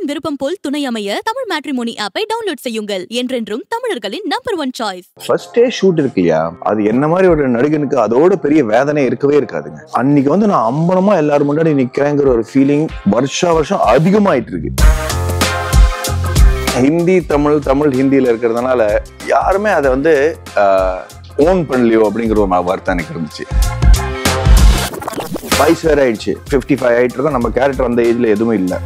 உங்களின் விருப்பம் போல் துணை அமைய தமிழ் மேட்ரிமோனி ஆப்பை டவுன்லோட் செய்யுங்கள். என்றென்றும் தமிழர்களின் number 1 choice. First day shoot இருக்குயா, அது என்ன மாதிரி ஒரு நடிகனுக்கு அதோட பெரிய வேதனை இருக்கவே இருக்காதுங்க. அன்னைக்கு வந்து நான் அம்பனமா எல்லாரும் முன்னாடி நிக்கிறேங்கிற ஒரு ஃபீலிங் வருஷம் அதிகமாயிட்டு இருக்கு. ஹிந்தி தமிழ் ஹிந்தியில இருக்கிறதுனால யாருமே அதை வந்து ஓன் பண்ணலையோ அப்படிங்கிற ஒரு வார்த்தை எனக்கு இருந்துச்சு. வயசு வேற ஆயிடுச்சு, 55 ஆயிட்டு இருக்கோம். நம்ம கேரக்டர் அந்த ஏஜ்ல எதுவுமே இல்லை.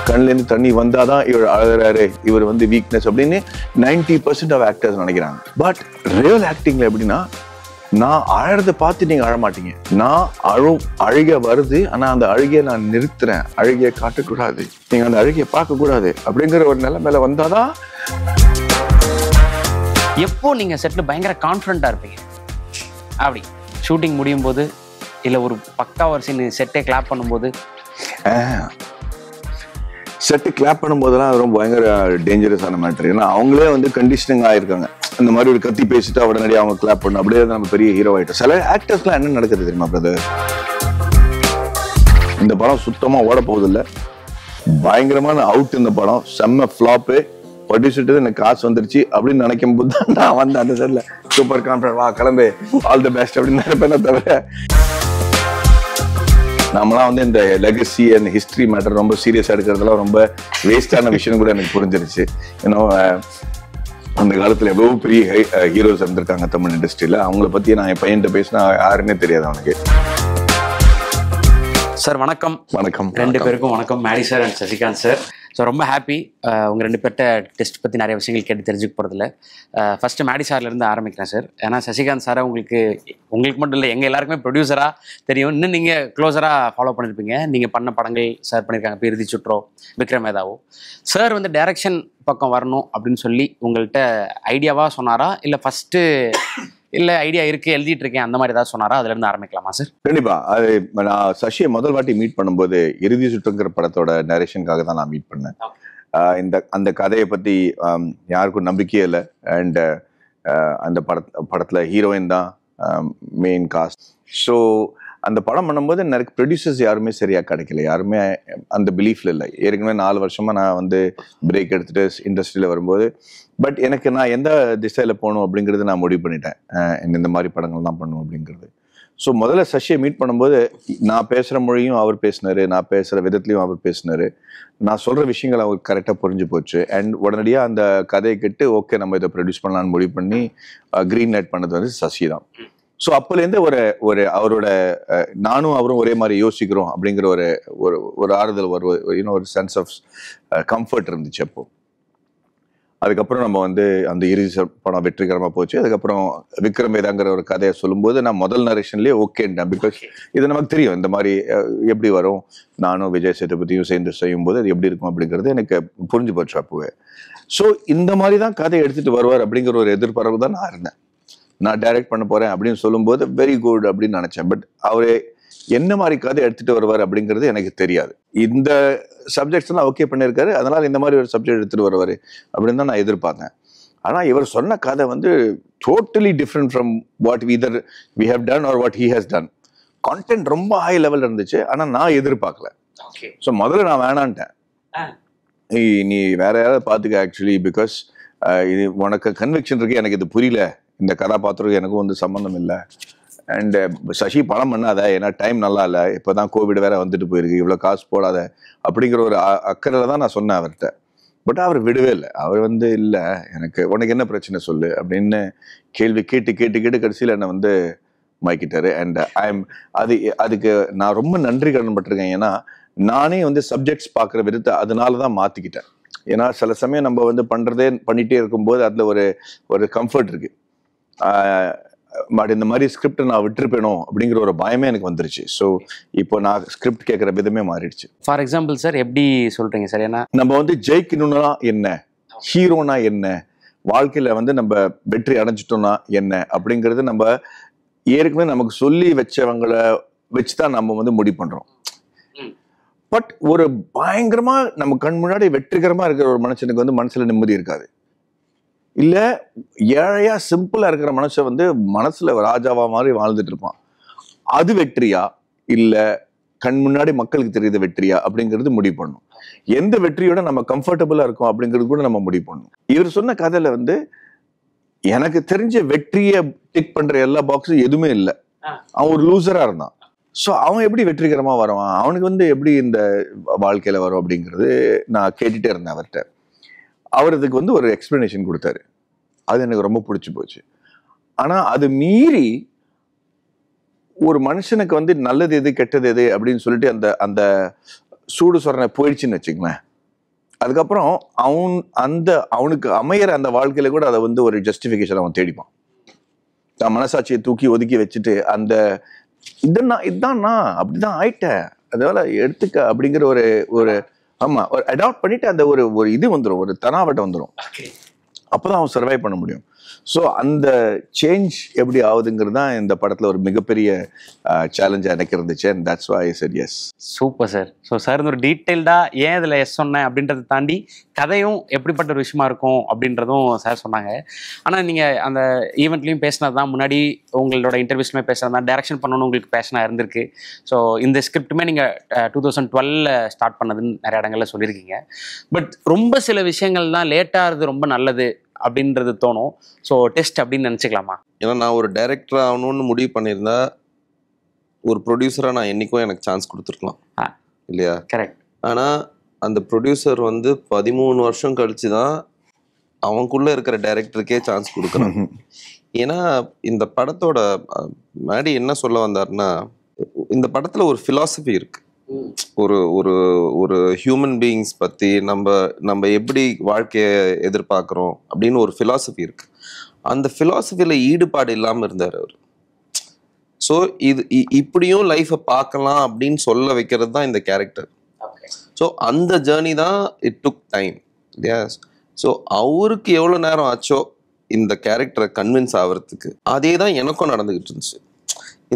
கண்ணுல இருந்து தண்ணி வந்தாதான் இவர் அழகிறாரு, இவர் வந்து வீக்னஸ் அப்படின்னு 90% ஆஃப் ஆக்டர்ஸ் நினைக்கிறாங்க. பட் ரியல் ஆக்டிங்ல எப்படின்னா, நான் அழறத பார்த்து நீங்க அழமாட்டீங்க. நான் அழுக வருது, ஆனா அந்த அழுகையை நான் நிறுத்துறேன். அழுகையை காட்டக்கூடாது, நீங்க அந்த அழுகையை பார்க்க கூடாது அப்படிங்கிற ஒரு நிலைமையில வந்தாதான். எப்போ நீங்க செட்ல பயங்கர கான்ஃபிடண்டா இருப்பீங்க? அப்படி ஷூட்டிங் முடியும் போது, இல்ல ஒரு பக்கா ஒரு சீன் செட்டே கிளாப் பண்ணும்போது? செட்டு கிளாப் பண்ணும்போதெல்லாம் அது ரொம்ப பயங்கர டேஞ்சரஸான மேட்டர். ஏன்னா அவங்களே வந்து கண்டிஷனிங் ஆயிருக்காங்க. இந்த மாதிரி ஒரு கத்தி பேசிட்டு உடனடியாக அவங்க கிளாப் பண்ணணும், அப்படியே நம்ம பெரிய ஹீரோ ஆயிட்டோம். சில ஆக்டர்ஸ்லாம் என்ன நடக்குது தெரியுமா பிரதர்? இந்த படம் சுத்தமா ஓட போகுதில்லை, பயங்கரமான அவுட் இந்த படம், செம்ம ஃபிளாப்பு, படிச்சுட்டு எனக்கு காசு வந்துருச்சு அப்படின்னு நினைக்கும் போது தான் நான் வந்து அந்த சைட்ல சூப்பர் கான்ஃபிடன்ட், வா கிளம்பு, ஆல் தி பெஸ்ட் அப்படின்னு நினைப்பேனே தவிர, நம்மளாம் வந்து இந்த லெகசி அண்ட் ஹிஸ்டரி மேட்டர் ரொம்ப சீரியஸா எடுக்கிறதுலாம் ரொம்ப வேஸ்டான விஷயம் கூட எனக்கு புரிஞ்சிருச்சு. ஏன்னா அந்த காலத்துல எவ்வளவு பெரிய ஹீரோஸ் இருந்திருக்காங்க தமிழ் இண்டஸ்ட்ரியில. அவங்கள பத்தி நான் என் பையன்கிட்ட பேசினா யாருன்னே தெரியாது அவனுக்கு. சார் வணக்கம். வணக்கம். ரெண்டு பேருக்கும் வணக்கம், Maddy sir and Sasikanth sir. So ரொம்ப ஹாப்பி உங்கள் ரெண்டு பேர்ட்ட டெஸ்ட் பற்றி நிறைய விஷயங்கள் கேட்டு தெரிஞ்சுக்க போகிறதில்ல. ஃபஸ்ட்டு மேடி சார்லேருந்து ஆரம்பிக்கிறேன் சார். ஏன்னா சசிகாந்த் சாரை உங்களுக்கு மட்டும் இல்லை, எங்கள் எல்லாருக்குமே ப்ரொடியூசராக தெரியும். இன்னும் நீங்கள் க்ளோஸராக ஃபாலோ பண்ணியிருப்பீங்க. நீங்கள் பண்ண படங்கள் சார் பண்ணியிருக்காங்க, இப்போ இறுதி சுற்றோ, விக்ரம் வேதாவோ. சார் வந்து டைரக்ஷன் பக்கம் வரணும் அப்படின்னு சொல்லி உங்கள்கிட்ட ஐடியாவாக சொன்னாரா, இல்லை ஃபஸ்ட்டு இல்லை ஐடியா இருக்கு எழுதிட்டு இருக்கேன் அந்த மாதிரி ஏதாவது சொன்னாரா? அதுல இருந்து ஆரம்பிக்கலாமா சார்? கண்டிப்பா. அது நான் சசியை முதல் வாட்டி மீட் பண்ணும்போது இறுதி சுற்றுங்கிற படத்தோட டைரக்ஷனுக்காக தான் நான் மீட் பண்ணேன். அந்த கதையை பத்தி யாருக்கும் நம்பிக்கையே இல்லை. அண்ட் அந்த படத்துல ஹீரோயின் தான் மெயின் காஸ்ட். ஸோ அந்த படம் பண்ணும்போது நிறைய ப்ரொடியூசர்ஸ் யாருமே சரியா கிடைக்கல, யாருமே அந்த பிலீஃப்ல இல்லை. ஏற்கனவே 4 வருஷமா நான் வந்து பிரேக் எடுத்துட்டு இண்டஸ்ட்ரியில வரும்போது, பட் எனக்கு நான் எந்த திசையில போகணும் அப்படிங்கிறது நான் முடிவு பண்ணிட்டேன். இந்த மாதிரி படங்கள் தான் பண்ணும் அப்படிங்கிறது. ஸோ முதல்ல சசியை மீட் பண்ணும்போது நான் பேசுகிற மொழியும் அவர் பேசினாரு, நான் பேசுகிற விதத்துலையும் அவர் பேசினாரு. நான் சொல்கிற விஷயங்கள் அவருக்கு கரெக்டாக புரிஞ்சு போச்சு. அண்ட் உடனடியாக அந்த கதையை கேட்டு ஓகே நம்ம இதை ப்ரொடியூஸ் பண்ணலான்னு முடிவு பண்ணி க்ரீன் லைட் பண்ணது வந்து சசி தான். ஸோ அப்போலேருந்து ஒரு அவரோட நானும் அவரும் ஒரே மாதிரி யோசிக்கிறோம் அப்படிங்கிற ஒரு ஆறுதல், ஒரு சென்ஸ் ஆஃப் கம்ஃபர்ட் இருந்துச்சு அப்போ. அதுக்கப்புறம் நம்ம வந்து அந்த இறுதி படம் வெற்றிகரமாக போச்சு. அதுக்கப்புறம் விக்ரம் வேதாங்கிற ஒரு கதையை சொல்லும்போது நான் முதல் நரேஷன்லேயே ஓகேன்ட்டேன். பிகாஸ் இது நமக்கு தெரியும் இந்த மாதிரி எப்படி வரும், நானும் விஜய் சேதுபதியும் சேர்ந்து செய்யும்போது அது எப்படி இருக்கும் அப்படிங்கிறது எனக்கு புரிஞ்சு போச்சு அப்போவே. ஸோ இந்த மாதிரி தான் கதையை எடுத்துகிட்டு வருவார் அப்படிங்கிற ஒரு எதிர்பார்ப்பு தான் நான் இருந்தேன். நான் டைரக்ட் பண்ண போறேன் அப்படின்னு சொல்லும்போது வெரி குட் அப்படின்னு நினைச்சேன். பட் அவரே என்ன மாதிரி கதை எடுத்துட்டு வருவார் அப்படிங்கிறது எனக்கு தெரியாது. இந்த சப்ஜெக்ட்ஸ் எல்லாம் ஓகே பண்ணியிருக்காரு, அதனால இந்த மாதிரி ஒரு சப்ஜெக்ட் எடுத்துட்டு வருவாரு அப்படின்னு தான் நான் எதிர்பார்த்தேன். ஆனா இவர் சொன்ன கதை வந்து totally different from what either we have done or what he has done. Content ரொம்ப ஹை லெவல் இருந்துச்சு, ஆனா நான் எதிர்பார்க்கல. ஸோ முதல்ல நான் வேணான்ட்டேன், நீ வேற யாராவது பார்த்துக்க ஆக்சுவலி, பிகாஸ் இது உனக்கு கன்விக்ஷன் இருக்கு, எனக்கு இது புரியல, இந்த கதாபாத்திரம் எனக்கும் வந்து சம்மந்தம் இல்லை. அண்ட் சசி படம் பண்ணாத, ஏன்னா டைம் நல்லா இல்லை, இப்போதான் கோவிட் வேற வந்துட்டு போயிருக்கு, இவ்வளோ காசு போடாத அப்படிங்கிற ஒரு அக்கறையில் தான் நான் சொன்னேன் அவர்கிட்ட. பட் அவர் விடவே இல்லை. அவர் வந்து இல்லை எனக்கு உனக்கு என்ன பிரச்சனை சொல்லு அப்படின்னு கேள்வி கேட்டு கடைசியில் என்னை வந்து மயக்கிட்டாரு. அண்ட் அதுக்கு நான் ரொம்ப நன்றி கடன் பட்டிருக்கேன். ஏன்னா நானே வந்து சப்ஜெக்ட்ஸ் பார்க்குற விதத்தை அதனால தான் மாற்றிக்கிட்டேன். ஏன்னா சில சமயம் நம்ம வந்து பண்ணிட்டே இருக்கும்போது அதில் ஒரு கம்ஃபர்ட் இருக்கு. பட் இந்த மாதிரி ஸ்கிரிப்ட் நான் விட்டுருப்பேனோ அப்படிங்கிற ஒரு பயமே எனக்கு வந்துருச்சு. ஸோ இப்போ நான் ஸ்கிரிப்ட் கேட்குற விதமே மாறிடுச்சு. ஃபார் எக்ஸாம்பிள் சார் எப்படி சொல்றீங்க சார்? ஏன்னா நம்ம வந்து ஜெயிக்கணும்னா என்ன, ஹீரோனா என்ன, வாழ்க்கையில வந்து நம்ம வெற்றி அடைஞ்சிட்டோம்னா என்ன அப்படிங்கிறது நம்ம ஏற்கனவே நமக்கு சொல்லி வச்சவங்களை வச்சுதான் நம்ம வந்து முடிவு பண்றோம். பட் ஒரு பயங்கரமா நம்ம கண் முன்னாடி வெற்றிகரமா இருக்கிற ஒரு மனுஷனுக்கு வந்து மனசுல நிம்மதி இருக்காது. இல்ல ஏழையா சிம்பிளா இருக்கிற மனுஷன் வந்து மனசுல ராஜாவா மாதிரி வாழ்ந்துட்டு இருப்பான். அது வெற்றியா இல்ல கண் முன்னாடி மக்களுக்கு தெரியுது வெற்றியா அப்படிங்கிறது முடிவு பண்ணும். எந்த வெற்றியோட நம்ம கம்ஃபர்டபுளா இருக்கும் அப்படிங்கிறது கூட நம்ம முடிவு பண்ணும். இவர் சொன்ன கதையில வந்து எனக்கு தெரிஞ்ச வெற்றியை டிக் பண்ற எல்லா பாக்ஸும் எதுவுமே இல்லை. அவன் ஒரு லூசரா இருந்தான். ஸோ அவன் எப்படி வெற்றிகரமா வருவான், அவனுக்கு வந்து எப்படி இந்த வாழ்க்கையில வரும் அப்படிங்கிறது நான் கேட்டுட்டே இருந்தேன் அவர்கிட்ட. அவர் இதுக்கு வந்து ஒரு எக்ஸ்பிளனேஷன் கொடுத்தாரு. அது எனக்கு ரொம்ப பிடிச்சி போச்சு. ஆனா அது மீறி ஒரு மனுஷனுக்கு வந்து நல்லது எது கெட்டது எது அப்படின்னு சொல்லிட்டு அந்த அந்த சூடு சொரணை போயிடுச்சுன்னு வச்சுங்களேன், அதுக்கப்புறம் அவனுக்கு அமையிற அந்த வாழ்க்கையில கூட அதை வந்து ஒரு ஜஸ்டிஃபிகேஷன் அவன் தேடிப்பான். தான் மனசாட்சியை தூக்கி ஒதுக்கி வச்சுட்டு அந்த இதுதான் நான் அப்படிதான் ஆயிட்டேன், அதனால எடுத்துக்க அப்படிங்கிற ஒரு ஆமா ஒரு அடாப்ட் பண்ணிட்டு அந்த ஒரு இது வந்துடும், ஒரு தனாவட்டம் வந்துடும். அப்பதான் அவன் சர்வை பண்ண முடியும். ஸோ அந்த சேஞ்ச் எப்படி ஆகுதுங்கிறது தான் இந்த படத்துல ஒரு மிகப்பெரிய சேலஞ்சா எனக்கு இருந்துச்சு. And that's why I said yes. Super sir. So sir ஒரு டீட்டெயில்டா ஏன் இதில் எஸ் சொன்னேன் அப்படின்றத தாண்டி கதையும் எப்படிப்பட்ட ஒரு விஷயமா இருக்கும் அப்படின்றதும் சார் சொன்னாங்க. ஆனால் நீங்கள் அந்த ஈவெண்ட்லையும் பேசினது தான், முன்னாடி உங்களோட இன்டர்வியூஸ்லுமே பேசுகிறது தான், டைரக்ஷன் பண்ணணும்னு உங்களுக்கு பேஷனாக இருந்திருக்கு. ஸோ இந்த ஸ்கிரிப்டுமே நீங்கள் 2012 ஸ்டார்ட் பண்ணதுன்னு நிறைய இடங்களில் சொல்லியிருக்கீங்க. பட் ரொம்ப சில விஷயங்கள் தான் லேட்டாகிறது ரொம்ப நல்லது அப்படின்றது தோணும். ஸோ டெஸ்ட் அப்படின்னு நினச்சிக்கலாமா? ஏன்னா நான் ஒரு டைரக்டர் ஆகணும்னு முடிவு பண்ணியிருந்தா ஒரு ப்ரொடியூசராக நான் என்றைக்கும் எனக்கு சான்ஸ் கொடுத்துருக்கலாம் இல்லையா? கரெக்ட். ஆனால் அந்த ப்ரொடியூசர் வந்து 13 வருஷம் கழிச்சு தான் அவனுக்குள்ளே இருக்கிற டைரக்டருக்கே சான்ஸ் கொடுக்குறாங்க. ஏன்னா இந்த படத்தோட மேடி என்ன சொல்ல வந்தாருன்னா, இந்த படத்தில் ஒரு ஃபிலாசபி இருக்குது. ஒரு ஒரு ஒரு ஹியூமன் பீயிங்ஸ் பற்றி நம்ம எப்படி வாழ்க்கையை எதிர்பார்க்குறோம் அப்படின்னு ஒரு ஃபிலாசபி இருக்குது. அந்த ஃபிலாசபியில் ஈடுபாடு இல்லாமல் இருந்தார் அவர். ஸோ இப்படியும் லைஃப்பை பார்க்கலாம் அப்படின்னு சொல்ல வைக்கிறது தான் இந்த கேரக்டர். ஸோ அந்த ஜேர்னி தான் இட் டுக் டைம் இல்லையா? ஸோ அவருக்கு எவ்வளோ நேரம் ஆச்சோ இந்த கேரக்டரை கன்வின்ஸ் ஆகிறதுக்கு, அதே தான் எனக்கும் நடந்துக்கிட்டு இருந்துச்சு.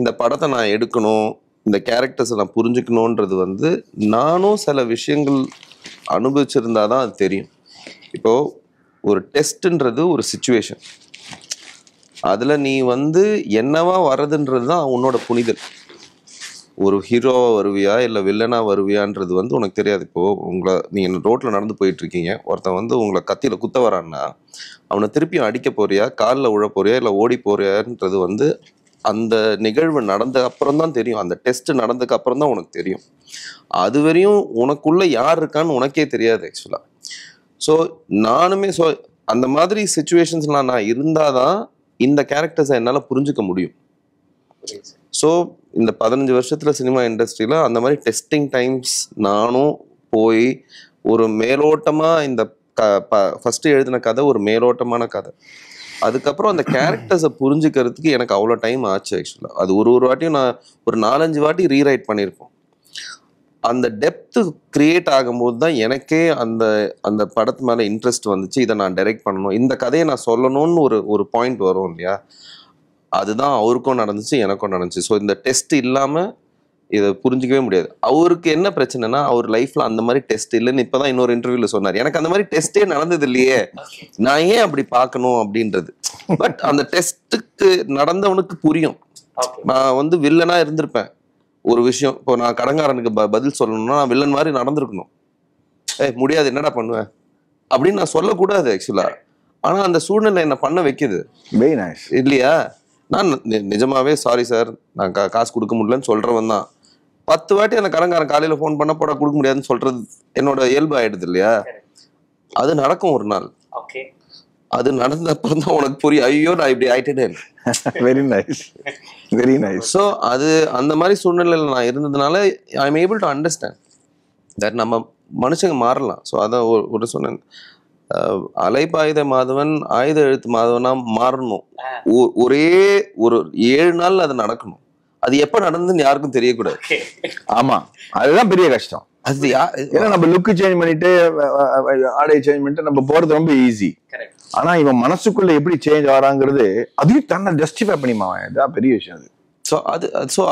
இந்த படத்தை நான் எடுக்கணும், இந்த கேரக்டர்ஸை நான் புரிஞ்சுக்கணுன்றது வந்து நானும் சில விஷயங்கள் அனுபவிச்சிருந்தா தான் அது தெரியும். இப்போது ஒரு டெஸ்ட்டுன்றது ஒரு சிச்சுவேஷன், அதில் நீ வந்து என்னவா வர்றதுன்றது தான் உன்னோட புனிதல். ஒரு ஹீரோவாக வருவியா இல்லை வில்லனாக வருவியான்றது வந்து உனக்கு தெரியாது. இப்போது நீங்கள் ரோட்டில் நடந்து போயிட்டுருக்கீங்க, ஒருத்தன் வந்து உங்களை கத்தியில் குத்த வரான்னா அவனை திருப்பியும் அடிக்க போறியா, காலில் உழ போறியா, இல்லை ஓடி போறியான்றது வந்து அந்த நிகழ்வு நடந்த அப்புறம் தான் தெரியும். அந்த டெஸ்ட் நடந்ததுக்கு அப்புறம் தான் உனக்கு தெரியும். அது வரையும் உனக்குள்ள யார் இருக்கான்னு உனக்கே தெரியாது ஆக்சுவலாக. ஸோ நானுமே அந்த மாதிரி சுச்சுவேஷன்ஸ்லாம் நான் இருந்தால் தான் இந்த கேரக்டர்ஸை என்னால் புரிஞ்சுக்க முடியும். ஸோ இந்த 15 வருஷத்தில் சினிமா இண்டஸ்ட்ரியில் அந்த மாதிரி டெஸ்டிங் டைம்ஸ் நானும் போய் ஒரு மேலோட்டமாக இந்த ஃபஸ்ட்டு எழுதின கதை ஒரு மேலோட்டமான கதை. அதுக்கப்புறம் அந்த கேரக்டர்ஸை புரிஞ்சுக்கிறதுக்கு எனக்கு அவ்வளோ டைம் ஆச்சு ஆக்சுவலாக. அது ஒரு வாட்டியும் நான் ஒரு 4-5 வாட்டி ரீரைட் பண்ணியிருப்போம். அந்த டெப்த்து கிரியேட் ஆகும்போது தான் எனக்கே அந்த படத்து மேலே இன்ட்ரெஸ்ட் வந்துச்சு. இதை நான் டைரக்ட் பண்ணணும், இந்த கதையை நான் சொல்லணும்னு ஒரு பாயிண்ட் வரும் இல்லையா? அதுதான் அவருக்கும் நடந்துச்சு, எனக்கும் நடந்துச்சு. ஸோ இந்த டெஸ்ட் இல்லாமல் இதை புரிஞ்சிக்கவே முடியாது. அவருக்கு என்ன பிரச்சனைனா, அவர் லைஃப்ல அந்த மாதிரி டெஸ்ட் இல்லைன்னு இப்போதான் இன்னொரு இன்டர்வியூல சொன்னார். எனக்கு அந்த மாதிரி டெஸ்டே நடந்தது இல்லையே, நான் ஏன் அப்படி பார்க்கணும் அப்படின்றது. பட் அந்த டெஸ்ட்டுக்கு நடந்தவனுக்கு புரியும். நான் வந்து வில்லனா இருந்திருப்பேன் ஒரு விஷயம். இப்போ நான் கடங்காரனுக்கு பதில் சொல்லணும்னா நான் வில்லன் மாதிரி நடந்திருக்கணும். முடியாது, என்னடா பண்ணுவேன் அப்படின்னு நான் சொல்லக்கூடாது ஆக்சுவலா. ஆனா அந்த சூழ்நிலை என்ன பண்ண வைக்குது இல்லையா? நான் நிஜமாவே சாரி சார், நான் காசு கொடுக்க முடியலன்னு சொல்றவன் தான். 10 வாட்டி அந்த கடங்காரன் காலையில ஃபோன் பண்ண போட கொடுக்க முடியாதுன்னு சொல்றது என்னோட இயல்பு ஆயிடுது இல்லையா? அது நடக்கும் ஒரு நாள். அது நடந்த அப்புறம் தான் உனக்கு புரியும், ஐயோ நான் இப்படி ஆயிட்டேன். Very nice, very nice. So அது அந்த மாதிரி சூழ்நிலையில் நான் இருந்ததுனால I am able to understand that நம்ம மனுஷங்க மாறலாம். ஸோ அதான் ஒரு சொன்னேன், அலைப்பாயுத மாதவன் ஆயுத எழுத்து மாதவனா மாறணும். ஒரே ஒரு 7 நாள் அது நடக்கணும். அது எப்ப நடந்துன்னு யாருக்கும் தெரியக்கூடாது. ஆமா, அதுதான் பெரிய கஷ்டம். அது ஏன்னா நம்ம லுக்கு சேஞ்ச் பண்ணிட்டு ஆடை சேஞ்ச் பண்ணிட்டு நம்ம போறது ரொம்ப ஈஸி. ஆனா இவன் மனசுக்குள்ள எப்படி சேஞ்ச் ஆறாங்கிறது அதையும் தன்னை ஜஸ்டிஃபை பண்ணிமாவன், இதுதான் பெரிய விஷயம். அது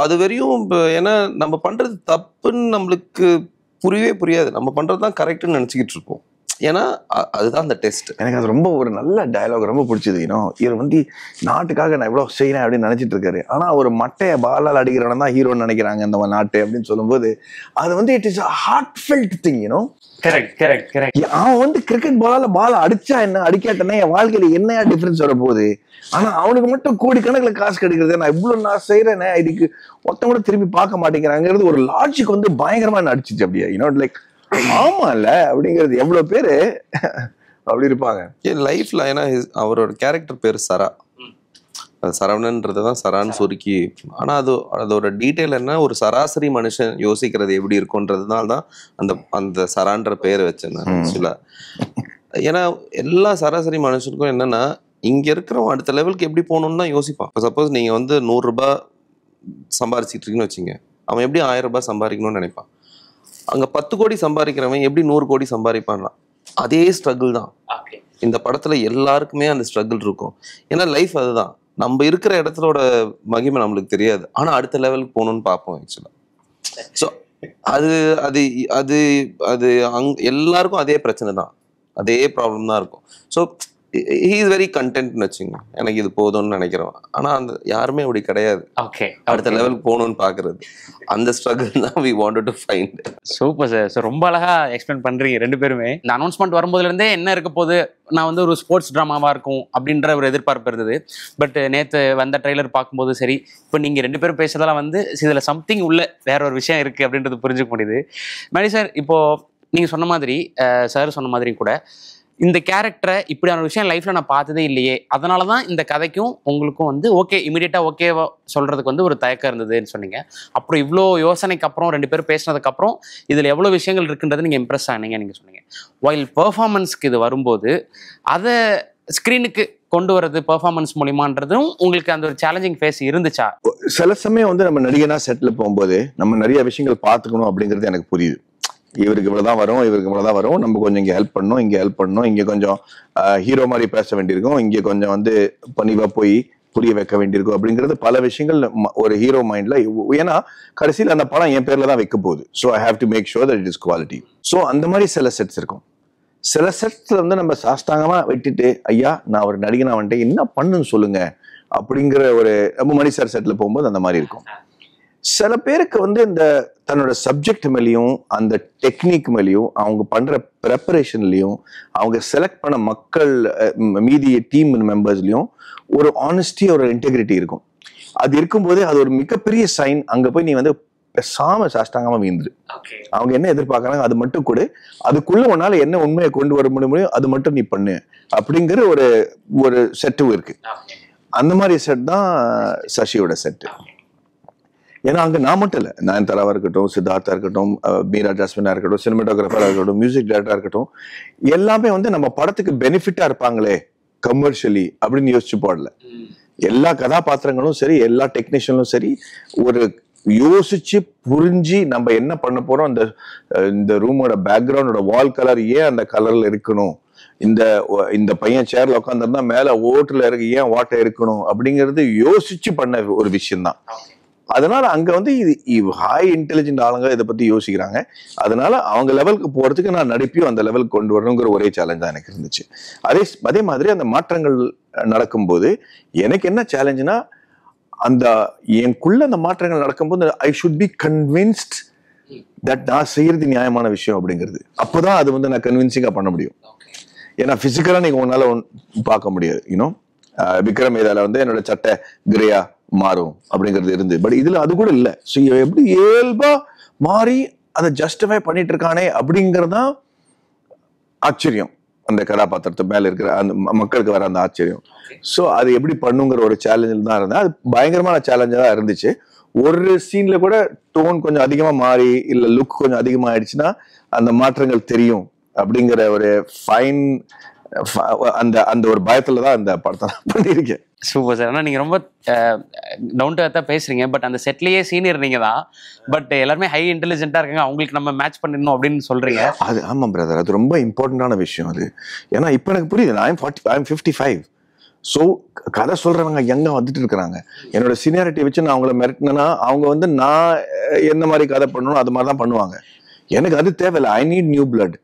அது வரையும் ஏன்னா நம்ம பண்றது தப்புன்னு நம்மளுக்கு புரியவே புரியாது. நம்ம பண்றதுதான் கரெக்ட்னு நினைச்சுக்கிட்டு இருப்போம். ஏன்னா அதுதான் அந்த டெஸ்ட். எனக்கு அது ரொம்ப ஒரு நல்ல டயலாக் ரொம்ப பிடிச்சது. இவர் வந்து நாட்டுக்காக நான் இவ்வளவு செய்யறேன் அப்படின்னு நினைச்சிட்டு இருக்காரு. ஆனா ஒரு மட்டைய பாலால் அடிக்கிறவன தான் ஹீரோன்னு நினைக்கிறாங்க இந்த நாட்டு அப்படின்னு சொல்லும்போது அது வந்து it is heartfelt thing. அவன் வந்து கிரிக்கெட் பால அடிச்சா என்ன அடிக்காட்டனே என் வாழ்க்கையில என்னையா டிஃபரன்ஸ் வர போகுது. ஆனா அவனுக்கு மட்டும் கோடிக்கணக்கில் காசு கிடைக்கிறது, நான் இவ்வளவு நான் செய்யறேனே இதுக்கு ஒருத்தன் கூட திரும்பி பார்க்க மாட்டேங்கிறாங்கிறது ஒரு லாஜிக் வந்து பயங்கரமா நடிச்சிச்சு. அப்படியே லைக் ஆமா இல்ல அப்படிங்கிறது எவ்வளவு பேரு அப்படி இருப்பாங்க லைஃப்ல. ஏன்னா அவரோட கேரக்டர் பேரு சரா, சரவணன்றதுதான் சரான்னு சுருக்கி. ஆனா அதோட டீட்டெயில் என்ன, ஒரு சராசரி மனுஷன் யோசிக்கிறது எப்படி இருக்கும்ன்றதுனால தான் அந்த சரான்ற பேரை வச்சேன் ஆக்சுவலா. ஏன்னா எல்லா சராசரி மனுஷனுக்கும் என்னன்னா, இங்க இருக்கிறவன் அடுத்த லெவலுக்கு எப்படி போகணும்னு தான் யோசிப்பான். இப்போ சப்போஸ் நீங்க வந்து 100 ரூபாய் சம்பாரிச்சிட்டு இருக்கீங்கன்னு வச்சுங்க, அவன் எப்படி 1000 ரூபாய் சம்பாதிக்கணும்னு நினைப்பான். அங்க 10 கோடி சம்பாதிக்கிறவன் எப்படி 100 கோடி சம்பாதிப்பான்லாம். அதே ஸ்ட்ரகிள் தான் இந்த படத்துல எல்லாருக்குமே. அந்த ஸ்ட்ரகிள் இருக்கும். ஏன்னா லைஃப் அதுதான். நம்ம இருக்கிற இடத்தோட மகிமை நம்மளுக்கு தெரியாது, ஆனா அடுத்த லெவலுக்கு போகணும்னு பார்ப்போம் ஆக்சுவலா. ஸோ அது அது அது அது எல்லாருக்கும் அதே பிரச்சனை தான், அதே ப்ராப்ளம் தான் இருக்கும். So he is very content வச்சுங்க, எனக்கு இது போதும்னு நினைக்கிறோம். ஆனா அந்த யாருமே அப்படி கிடையாது. அடுத்த லெவலுக்கு போகணும்னு பாக்குறது அந்த ஸ்ட்ரகிள் தான் we wanted to find. Super sir. So ரொம்ப அழகா எக்ஸ்பிளைன் பண்றீங்க ரெண்டு பேருமே. இந்த அனௌன்ஸ்மெண்ட் வரும்போதுல இருந்தே என்ன இருக்க போது, நான் வந்து ஒரு ஸ்போர்ட்ஸ் ட்ராமாவா இருக்கும் அப்படின்ற ஒரு எதிர்பார்ப்பு இருந்தது. பட் நேற்று வந்த ட்ரெய்லர் பார்க்கும்போது சரி, இப்போ நீங்க ரெண்டு பேரும் பேசுறதெல்லாம் வந்து இதுல சம்திங் உள்ள வேற ஒரு விஷயம் இருக்கு அப்படின்றது புரிஞ்சுக்க முடியுது. மேடி சார், இப்போ நீங்க சொன்ன மாதிரி சார் சொன்ன மாதிரி கூட இந்த கேரக்டரை இப்படியான விஷயம் லைஃப்ல நான் பார்த்ததே இல்லையே, அதனால தான் இந்த கதைக்கும் உங்களுக்கும் வந்து ஓகே இமீடியட்டா ஓகேவா சொல்றதுக்கு வந்து ஒரு தயக்கம் இருந்ததுன்னு சொன்னீங்க. அப்புறம் இவ்வளோ யோசனைக்கு அப்புறம் ரெண்டு பேரும் பேசினதுக்கு அப்புறம் இதுல எவ்வளோ விஷயங்கள் இருக்குன்றது நீங்க இம்ப்ரெஸ் ஆனீங்க நீங்க சொன்னீங்க. வைல் பெர்ஃபார்மன்ஸ்க்கு இது வரும்போது அதை ஸ்க்ரீனுக்கு கொண்டு வரது பெர்ஃபார்மன்ஸ் மூலியமான்றதும் உங்களுக்கு அந்த ஒரு சேலஞ்சிங் ஃபேஸ் இருந்துச்சா? சில சமயம் வந்து நம்ம நடிகனா செட்ல போகும்போது நம்ம நிறைய விஷயங்கள் பார்த்துக்கணும் அப்படிங்கிறது எனக்கு புரியுது. இவருக்கு இவ்வளவுதான் வரும், இவருக்கு இவ்வளவுதான் வரும், நம்ம கொஞ்சம் இங்க ஹெல்ப் பண்ணணும், இங்க ஹெல்ப் பண்ணணும், இங்க கொஞ்சம் ஹீரோ மாதிரி பேச வேண்டியிருக்கும், இங்க கொஞ்சம் வந்து பணிவா போய் புரிய வைக்க வேண்டியிருக்கும் அப்படிங்கிறது பல விஷயங்கள் ஒரு ஹீரோ மைண்ட்ல. ஏன்னா கடைசியில் அந்த படம் என் பேர்ல தான் வைக்க போகுது. So I have to make sure that it is quality. ஸோ அந்த மாதிரி சில செட்ஸ் இருக்கும். சில செட்ஸ்ல வந்து நம்ம சாஸ்தாங்கமா விட்டுட்டு ஐயா நான் ஒரு நடிகனா வந்துட்டு என்ன பண்ணுன்னு சொல்லுங்க அப்படிங்கிற ஒரு மணி சார் செட்ல போகும்போது அந்த மாதிரி இருக்கும். சில பேருக்கு வந்து இந்த தன்னோட சப்ஜெக்ட் மேலேயும் அந்த டெக்னிக் மேலேயும் அவங்க பண்ற ப்ரெப்பரேஷன்லையும் அவங்க செலக்ட் பண்ண மக்கள் மீதி டீம் மெம்பர்ஸ்லையும் ஒரு ஆனஸ்டி ஒரு இன்டெகிரிட்டி இருக்கும். அது இருக்கும்போது அது ஒரு மிகப்பெரிய சைன். அங்க போய் நீ வந்து பேசாம சாஷ்டாங்கமா வீந்துரு. அவங்க என்ன எதிர்பார்க்கறாங்க அது மட்டும் கொடு, அதுக்குள்ள உன்னால என்ன உண்மையை கொண்டு வர முடியும் அது மட்டும் நீ பண்ணு அப்படிங்கிற ஒரு செட்டும் இருக்கு. அந்த மாதிரி செட் தான் சசியோட செட்டு. ஏன்னா அங்க நான் மட்டும் இல்லை, நயன்தாராவா இருக்கட்டும், சித்தார்த்தா இருக்கட்டும், மீரா ஜாஸ்மினா இருக்கட்டும், சினிமாட்டோகிராஃபரா இருக்கட்டும், மியூசிக் டைரக்டரா இருக்கட்டும், எல்லாமே வந்து நம்ம படத்துக்கு பெனிஃபிட்டா இருப்பாங்களே கமர்ஷியலி அப்படின்னு யோசிச்சு போடல. எல்லா கதாபாத்திரங்களும் சரி, எல்லா டெக்னீஷியனும் சரி, ஒரு யோசிச்சு புரிஞ்சு நம்ம என்ன பண்ண போறோம், இந்த ரூமோட பேக்ரவுண்டோட வால் கலர் ஏன் அந்த கலர்ல இருக்கணும், இந்த பையன் சேர்ல உட்காந்துருந்தா மேல ஓட்டுல இருக்கு ஏன் வாட்டை இருக்கணும் அப்படிங்கிறது யோசிச்சு பண்ண ஒரு விஷயம் தான். அதனால அங்க வந்து ஹை இன்டெலிஜென்ட் ஆளுங்க இதை பத்தி யோசிக்கிறாங்க. அதனால அவங்க லெவலுக்கு போறதுக்கு நான் நடிப்பையும் அந்த லெவலுக்கு கொண்டு வரணுங்கிற ஒரே சேலஞ்ச் தான் எனக்கு இருந்துச்சு. அதே மாதிரி அந்த மாற்றங்கள் நடக்கும்போது எனக்கு என்ன சேலஞ்சுனா, அந்த எனக்குள்ள அந்த மாற்றங்கள் நடக்கும்போது I should be convinced that நான் செய்யறது நியாயமான விஷயம் அப்படிங்கிறது. அப்போதான் அது வந்து நான் கன்வின்சிங்கா பண்ண முடியும். ஏன்னா பிசிக்கலா நீங்க உன்னால பார்க்க முடியாது. விக்ரம் இதால வந்து என்னோட சட்டை கிரேயா மாறும் அப்படிங்கிறது இருந்து, பட் இதுல அது கூட இல்லை. ஸோ எப்படி இயல்பா மாறி அதை ஜஸ்டிஃபை பண்ணிட்டு இருக்கானே அப்படிங்கறதுதான் ஆச்சரியம். அந்த கதாபாத்திரத்தை மேல இருக்கிற அந்த மக்களுக்கு வர அந்த ஆச்சரியம். ஸோ அது எப்படி பண்ணுங்கிற ஒரு சேலஞ்சில் தான் இருந்தேன். அது பயங்கரமான சேலஞ்சா தான் இருந்துச்சு. ஒரு சீன்ல கூட டோன் கொஞ்சம் அதிகமா மாறி இல்ல லுக் கொஞ்சம் அதிகமா ஆயிடுச்சுன்னா அந்த மாற்றங்கள் தெரியும் அப்படிங்கிற ஒரு ஃபைன் அந்த ஒரு பயத்துல தான் அந்த படத்தை பண்ணியிருக்கேன். Super sir. ஆனால் நீங்கள் ரொம்ப டவுன் டு எர்த்தாக பேசுறீங்க. பட் அந்த செட்லேயே சீனியர் நீங்கள் தான். பட் எல்லாருமே ஹை இன்டெலிஜென்ட்டாக இருக்காங்க, அவங்களுக்கு நம்ம மேட்ச் பண்ணிடணும் அப்படின்னு சொல்கிறீங்க. அது ஆமாம் பிரதர், அது ரொம்ப இம்பார்ட்டண்டான விஷயம் அது. ஏன்னா இப்போ எனக்கு புரியுது, ஐம் 55. ஸோ கதை சொல்கிறவங்க எங்கே வந்துட்டு இருக்கிறாங்க. என்னோட சீனியாரிட்டி வச்சு நான் அவங்கள மிரட்டினேன்னா அவங்க வந்து நான் என்ன மாதிரி கதை பண்ணணும் அது மாதிரி தான் பண்ணுவாங்க. எனக்கு அது தேவையில்லை. I need new blood.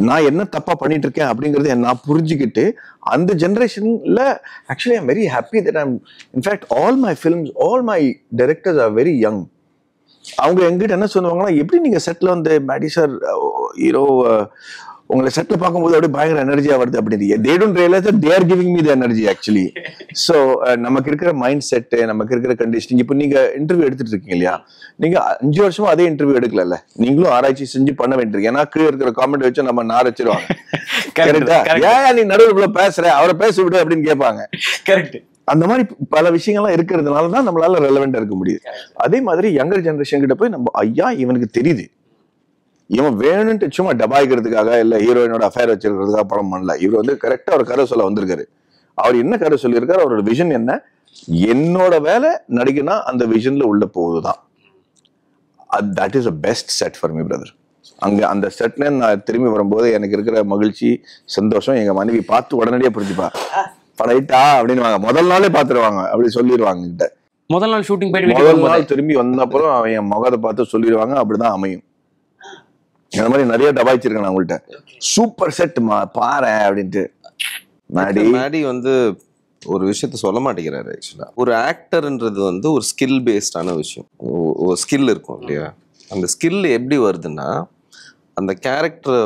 நான் என்ன தப்பா பண்ணிட்டு இருக்கேன் அப்படிங்கறத நான் புரிஞ்சுக்கிட்டு அந்த ஜெனரேஷன்ல actually I'm very happy that I'm in fact all my films all my directors are very young. அவங்க எங்கிட்ட என்ன சொல்லுவாங்கன்னா, எப்படி நீங்க செட்ல வந்து மேடி சார் ஹீரோ உங்களை செட்ல பார்க்கும்போது அப்படியே பயங்கர எனர்ஜியா வருது அப்படின்னு. they don't realize that they are giving me the energy actually. so நமக்கு இருக்கிற மைண்ட் செட், நமக்கு இருக்கிற கண்டிஷனிங். இப்போ நீங்க இன்டர்வியூ எடுத்துட்டு இருக்கீங்க இல்லையா, நீங்க 5 வருஷமா அதே இன்டர்வியூ எடுக்கல, நீங்களும் ஆராய்ச்சி செஞ்சு பண்ண வேண்டியிருக்கு. ஏன்னா கீழே இருக்கிற காமெண்ட் வச்சு நம்ம நார் வச்சிருவாங்க. கரெக்டா? ஏன் நீ நடுவில் பேசுற, அவரை பேச விடு அப்படின்னு கேட்பாங்க. கரெக்ட். அந்த மாதிரி பல விஷயங்கள்லாம் இருக்கிறதுனால தான் நம்மளால ரெலவெண்டா இருக்க முடியுது. அதே மாதிரி யங்கர் ஜெனரேஷன் கிட்ட போய் நம்ம ஐயா இவனுக்கு தெரியுது, இவன் வேணும்ட்டு சும்மா டபாய்க்கிறதுக்காக இல்ல ஹீரோயினோட அஃபேர் வச்சிருக்கிறதுக்காக படம் பண்ணல. இவர் வந்து கரெக்டா ஒரு கதை சொல்ல வந்திருக்காரு. அவர் என்ன கதை சொல்லியிருக்காரு, அவரோட விஷன் என்ன, என்னோட வேலை நடிகனா அந்த விஷன்ல உள்ள போகுதுதான். That is a best set for me brother. அங்க அந்த செட்ல நான் திரும்பி வரும்போது எனக்கு இருக்கிற மகிழ்ச்சி, சந்தோஷம் எங்க மனைவி பார்த்து உடனடியா புரிஞ்சுப்பா. படைட்டா அப்படின்னு முதல் நாளே பாத்துருவாங்க, அப்படி சொல்லிடுவாங்க கிட்ட. முதல் நாள் ஷூட்டிங் முதல் நாள் திரும்பி வந்த அப்புறம் அவன் என் முகத்தை பார்த்து சொல்லிடுவாங்க. அப்படிதான் அமையும். இந்த மாதிரி நிறைய டபாய்ச்சிருக்கேன் நான் உங்கள்கிட்ட. சூப்பர் செட் பாரு அப்படின்ட்டு. மேடி வந்து ஒரு விஷயத்த சொல்ல மாட்டேங்கிறாரு. ஆக்சுவலா ஒரு ஆக்டர்ன்றது வந்து ஒரு ஸ்கில் பேஸ்டான விஷயம். ஒரு ஸ்கில் இருக்கும் இல்லையா, அந்த ஸ்கில் எப்படி வருதுன்னா, அந்த கேரக்டரை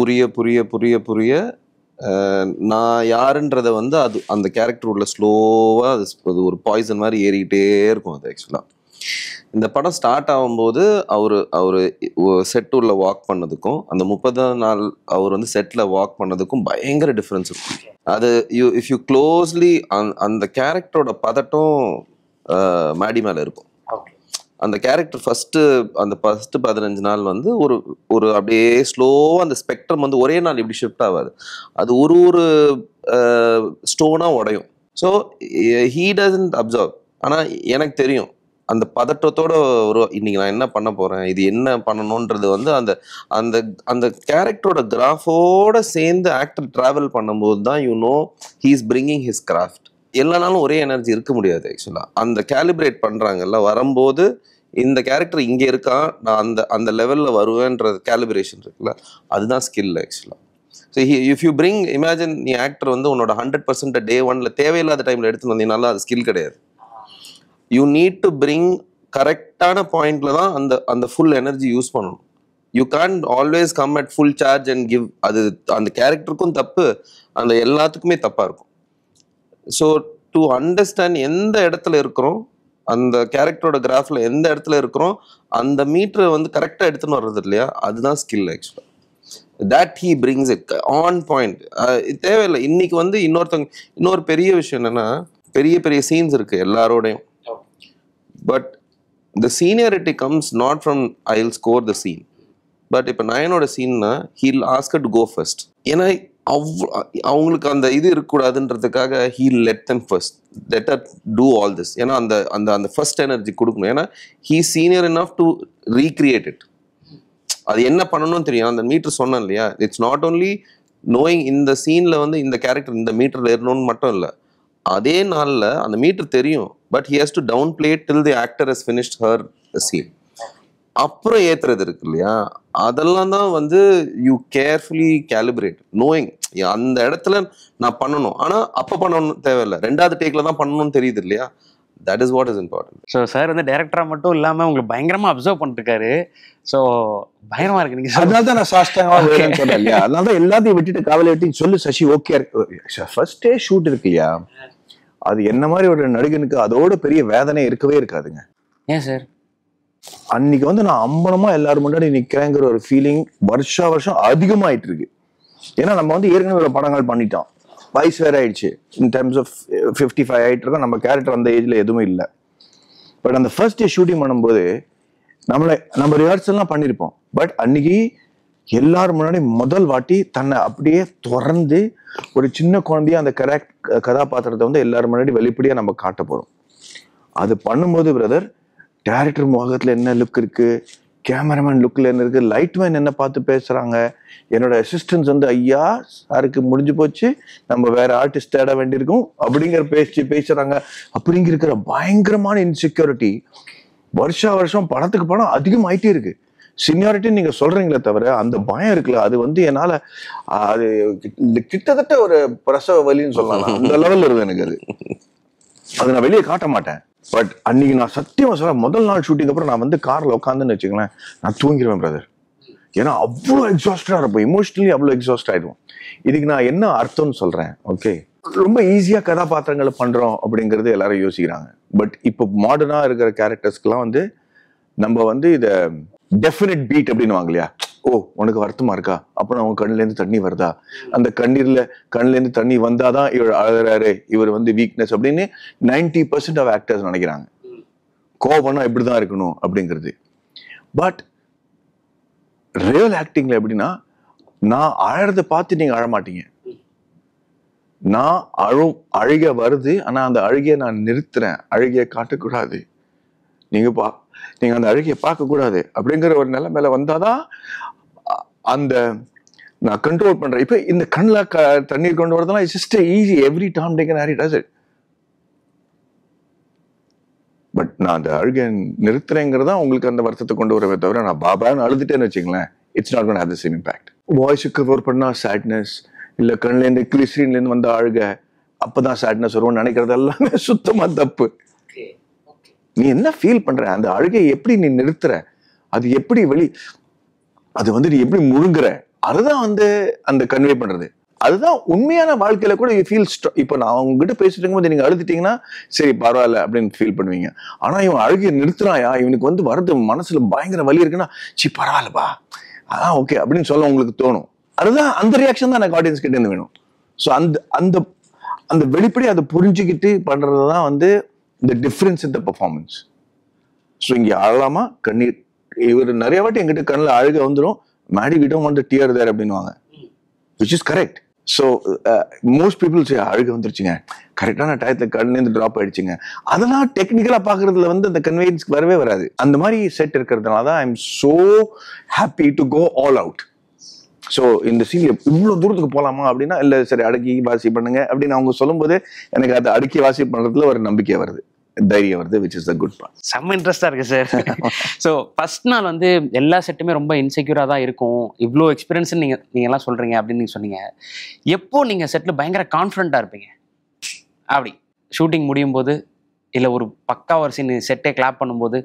புரிய புரிய புரிய புரிய நான் யாருன்றத வந்து அது அந்த கேரக்டர் உள்ள ஸ்லோவா அது ஒரு பாய்சன் மாதிரி ஏறிக்கிட்டே இருக்கும். அது ஆக்சுவலா இந்த படம் ஸ்டார்ட் ஆகும்போது அவரு செட் உள்ள வாக் பண்ணதுக்கும் அந்த 30 நாள் அவர் வந்து செட்ல வாக் பண்ணதுக்கும் பயங்கர டிஃபரன்ஸ் இருக்கும். அது இஃப் யூ க்ளோஸ்லி அந்த கேரக்டரோட பதட்டம் மேடி மேல இருக்கும். அந்த கேரக்டர் ஃபர்ஸ்ட் 15 நாள் வந்து ஒரு அப்படியே ஸ்லோவா அந்த ஸ்பெக்ட்ரம் வந்து ஒரே நாள் இப்படி ஷிஃப்ட் ஆகாது, அது ஒரு ஸ்டோனா உடையும். So he doesn't observe. ஆனா எனக்கு தெரியும் அந்த பதட்டத்தோட இன்னைக்கு நான் என்ன பண்ண போறேன், இது என்ன பண்ணணும்ன்றது வந்து அந்த அந்த அந்த கேரக்டரோட கிராஃபோட சேர்ந்து ஆக்டர் டிராவல் பண்ணும்போது தான் you know he is bringing his craft. எல்லா நாளும் ஒரே எனர்ஜி இருக்க முடியாது ஆக்சுவலா. அந்த கேலிப்ரேட் பண்றாங்கல்ல, வரும்போது இந்த கேரக்டர் இங்க இருக்கா, நான் அந்த லெவல்ல வருவேன்றது கேலிப்ரேஷன் இருக்குல்ல, அதுதான் ஸ்கில் ஆக்சுவலா. So if you bring, imagine நீ ஆக்டர் வந்து உன்னோட 100% டே 1ல தேவையில்லாத டைம்ல எடுத்துன்னு வந்தீங்கனால அது ஸ்கில் கிடையாது. யூ நீட் டு பிரிங் கரெக்டான பாயிண்ட்ல தான் அந்த ஃபுல் எனர்ஜி யூஸ் பண்ணணும். You can't always come at full charge and give. அது அந்த கேரக்டருக்கும் தப்பு, அந்த எல்லாத்துக்குமே தப்பா இருக்கும். ஸோ டு அண்டர்ஸ்டாண்ட் எந்த இடத்துல இருக்கிறோம், அந்த கேரக்டரோட கிராஃப்ல எந்த இடத்துல இருக்கிறோம், அந்த மீட்டரை வந்து கரெக்டா எடுத்துன்னு வர்றது இல்லையா, அதுதான் ஸ்கில் ஆக்சுவலா. That he brings it on point. தேவையில்லை. இன்னைக்கு வந்து இன்னொரு பெரிய விஷயம் என்னன்னா, பெரிய பெரிய சீன்ஸ் இருக்கு எல்லாரோடையும். But the seniority comes not from I'll score the scene. But இப்போ நயனோட சீன்னா he'll ask to go first. ஏன்னா அவங்களுக்கு அந்த இது இருக்கக்கூடாதுன்றதுக்காக he let them first, let her do all this. ஏன்னா அந்த அந்த அந்த ஃபர்ஸ்ட் எனர்ஜி கொடுக்கணும். ஏன்னா he senior enough to recreate it. அது என்ன பண்ணணும்னு தெரியும். அந்த மீட்டர் சொன்னேன் இல்லையா, இட்ஸ் நாட் ஓன்லி நோயிங் இந்த சீன்ல வந்து இந்த கேரக்டர் இந்த மீட்டர்ல ஏறணும்னு மட்டும் இல்லை, அதே நாள்ல அந்த மீட்டர் தெரியும். But he has to downplay till the actor has finished her scene. அப்புறம் ஏத்துறது இருக்கு இல்லையா, அதெல்லாம் தான் வந்து யூ கேர்ஃபுல்லி கேலிபிரேட் நோயிங் அந்த இடத்துல நான் பண்ணணும். ஆனா அப்ப பண்ணணும் தேவையில்லை, 2வது டேக்ல தான் பண்ணணும்னு தெரியுது இல்லையா. That is what is important. So sir வந்து டைரக்டரா மட்டும் இல்லாம உங்களுக்கு பயங்கரமா அப்சர்வ் பண்ணிருக்காரு. ஸோ பயங்கரமா இருக்கு நீங்க. அதனால தான் நான் சாஷ்டாங்கமா வேணும்னு சொன்னேன் இல்லையா. அதனால தான் எல்லாத்தையும் விட்டுட்டு காவலை விட்டு சொல்லு சசி ஓகே இருக்கு. ஃபர்ஸ்ட் டே ஷூட் இருக்கு இல்லையா, அது என்ன மாதிரி ஒரு நடிகனுக்கு அதோட பெரிய வேதனை இருக்கவே இருக்காதுங்க. ஏன் சார்? அன்னைக்கு வந்து நான் அம்பனமா எல்லாரும் முன்னாடி நிக்கிறேங்கிற ஒரு ஃபீலிங் வருஷம் அதிகமாயிட்டு இருக்கு. ஏன்னா நம்ம வந்து ஏற்கனவே ஒரு படங்கள் பண்ணிட்டோம், வயசு வேற ஆயிடுச்சு. இன் டர்ம்ஸ் ஆஃப் 55 ஆயிட்டு இருக்கோம், நம்ம கேரக்டர் அந்த ஏஜ்ல எதுவுமே இல்லை. பட் அந்த ஃபர்ஸ்ட் டே ஷூட்டிங் பண்ணும்போது நம்ம ரிஹர்சல்லாம் பண்ணியிருப்போம். பட் அன்னைக்கு எல்லாரும் முன்னாடி முதல் வாட்டி தன்னை அப்படியே திறந்து ஒரு சின்ன குழந்தைய அந்த கதாபாத்திரத்தை வந்து எல்லாரும் முன்னாடி வெளிப்படையா நம்ம காட்ட போறோம். அது பண்ணும்போது பிரதர், டைரக்டர் முகத்துல என்ன லுக் இருக்கு, கேமராமேன் லுக்ல என்ன இருக்கு, லைட்மேன் என்ன பார்த்து பேசுறாங்க, என்னோட அசிஸ்டன்ஸ் வந்து ஐயா சாருக்கு முடிஞ்சு போச்சு, நம்ம வேற ஆர்டிஸ்ட் தேட வேண்டியிருக்கும் அப்படிங்கிற பேசுறாங்க. அப்படிங்கிற பயங்கரமான இன்செக்யூரிட்டி வருஷம் படத்துக்கு படம் அதிகமாயிட்டே இருக்கு. சீனியாரிட்டி நீங்க சொல்றீங்களே தவிர அந்த பயம் இருக்குல்ல, அது வந்து என்னால அது கிட்டத்தட்ட ஒரு பிரசவ வலின்னு சொல்லலாம். அந்த லெவல்ல இருக்கு எனக்கு. அது நான் வெளியே காட்ட மாட்டேன். பட் அன்னைக்கு நான் சத்தியமா சொல்ல, முதல் நாள் ஷூட்டிங் அப்புறம் நான் வந்து கார்ல உட்காந்துன்னு வச்சுக்கலேன், நான் தூங்கிடுவேன் பிரதர். ஏன்னா அவ்வளோ எக்ஸாஸ்டா இருப்பேன், இமோஷனலி அவ்வளோ எக்ஸாஸ்ட் ஆயிடுவோம். இதுக்கு நான் என்ன அர்த்தம்னு சொல்றேன். ஓகே, ரொம்ப ஈஸியா கதாபாத்திரங்களை பண்றோம் அப்படிங்கிறது எல்லாரும் யோசிக்கிறாங்க. பட் இப்போ மாடர்னா இருக்கிற கேரக்டர்ஸ்க்குலாம் வந்து நம்ம வந்து இதை டெஃபினட் பீட் அப்படின்னு வாங்க இல்லையா. ஓ, உனக்கு வருத்தமா இருக்கா, அப்புறம் அவங்க கண்ணுல இருந்து தண்ணி வருதா, அந்த கண்ணுல இருந்து தண்ணி வந்தாதான் இவர் அழகிறாரு, இவர் வந்து வீக்னஸ் அப்படின்னு 90% ஆஃப் ஆக்டர்ஸ் நினைக்கிறாங்க. கோபம்னா இப்படிதான் இருக்கணும் அப்படிங்கிறது. பட் ரியல் ஆக்டிங்ல எப்படின்னா, நான் அழறத பார்த்து நீங்க அழமாட்டீங்க. நான் அழுக வருது, ஆனா அந்த அழுகையை நான் நிறுத்துறேன். அழுகையை காட்டக்கூடாது, நீங்க அந்த அழுகையை பார்க்க கூடாது அப்படிங்கிற ஒரு நிலைமையில வந்தாதான் அந்த நான் கண்ட்ரோல் பண்றேன். இப்ப இந்த கண்ணில் தண்ணீர் கொண்டு வரதெல்லாம் it's just easy, every time they can hurry does it. But நான் அந்த அழுகை நிறுத்துறேங்கிறதா உங்களுக்கு அந்த வருத்தத்தை கொண்டு வரவே தவிர, நான் பாபான்னு அழுதுட்டேன்னு வச்சுங்களேன், it's not gonna have the same impact. வாய்ஸுக்கு கவர் பண்ணா சேட்னஸ், இல்ல கண்ணுலேருந்து கிளிஸ்ட்ரின்லேருந்து வந்த அழுகை அப்பதான் சேட்னஸ் வரும்னு நினைக்கிறது எல்லாமே சுத்தமா தப்பு. நீ என்ன ஃபீல் பண்ற, அந்த அழுகையை எப்படி நீ நிறுத்துற, அது எப்படி அது வந்து நீ எப்படி முழுங்குற, அதுதான் வந்து அந்த கன்வே பண்றது. அதுதான் உண்மையான வாழ்க்கையில கூட யூ ஃபீல். இப்போ நான் உங்ககிட்ட பேசிட்டு இருக்கும்போது நீங்க அழுதுட்டீங்கன்னா சரி பரவாயில்ல அப்படின்னு ஃபீல் பண்ணுவீங்க. ஆனா இவன் அழுகையை நிறுத்துறாயா, இவனுக்கு வந்து வரது மனசுல பயங்கர வலி இருக்குன்னா, சி பரவாயில்லப்பா, அதான் ஓகே அப்படின்னு சொல்ல உங்களுக்கு தோணும். அதுதான் அந்த ரியாக்ஷன் தான் எனக்கு ஆடியன்ஸ் கிட்ட இருந்து வேணும். ஸோ அந்த அந்த வெளிப்படி அதை புரிஞ்சுக்கிட்டு பண்றதுதான் வந்து இந்த டிஃபரன்ஸ் இன் த பெர்ஃபார்மன்ஸ். ஸோ இங்கே அழலாமா, கண்ணீர், இவர் நிறைய வாட்டி எங்கிட்ட கண்ணில் அழுக வந்துடும், Maddy we don't want to tear there அப்படின்னுவாங்க, which is correct. So most peoples அழுக வந்துருச்சுங்க, கரெக்டான டயத்தில் கண்ணிலேருந்து ட்ராப் ஆயிடுச்சுங்க. அதெல்லாம் டெக்னிக்கலாக பார்க்கறதுல வந்து அந்த கன்வீனியன்ஸ்க்கு வரவே வராது. அந்த மாதிரி செட் இருக்கிறதுனால தான் I am so happy to go all out. So இந்த சீன்ல இவ்வளோ தூரத்துக்கு போகலாமா அப்படின்னா, இல்லை சரி அடக்கி வாசி பண்ணுங்க அப்படின்னு அவங்க சொல்லும்போது எனக்கு அதை அடக்கி வாசி பண்ணுறதுல ஒரு நம்பிக்கை வருது, தைரியம் வருது, which is the good part. செம்ம இன்ட்ரெஸ்டா இருக்கு சார். ஸோ ஃபர்ஸ்ட் நாள் வந்து எல்லா செட்டுமே ரொம்ப இன்செக்யூரா தான் இருக்கும், இவ்வளோ எக்ஸ்பீரியன்ஸ் நீங்க எல்லாம் சொல்றீங்க அப்படின்னு நீங்க சொன்னீங்க. எப்போ நீங்க செட்ல பயங்கர கான்ஃபிடண்டா இருப்பீங்க அப்படி ஷூட்டிங் முடியும் போது, இல்லை ஒரு பக்கா ஒரு சீன் செட்டே கிளாப் பண்ணும்போது?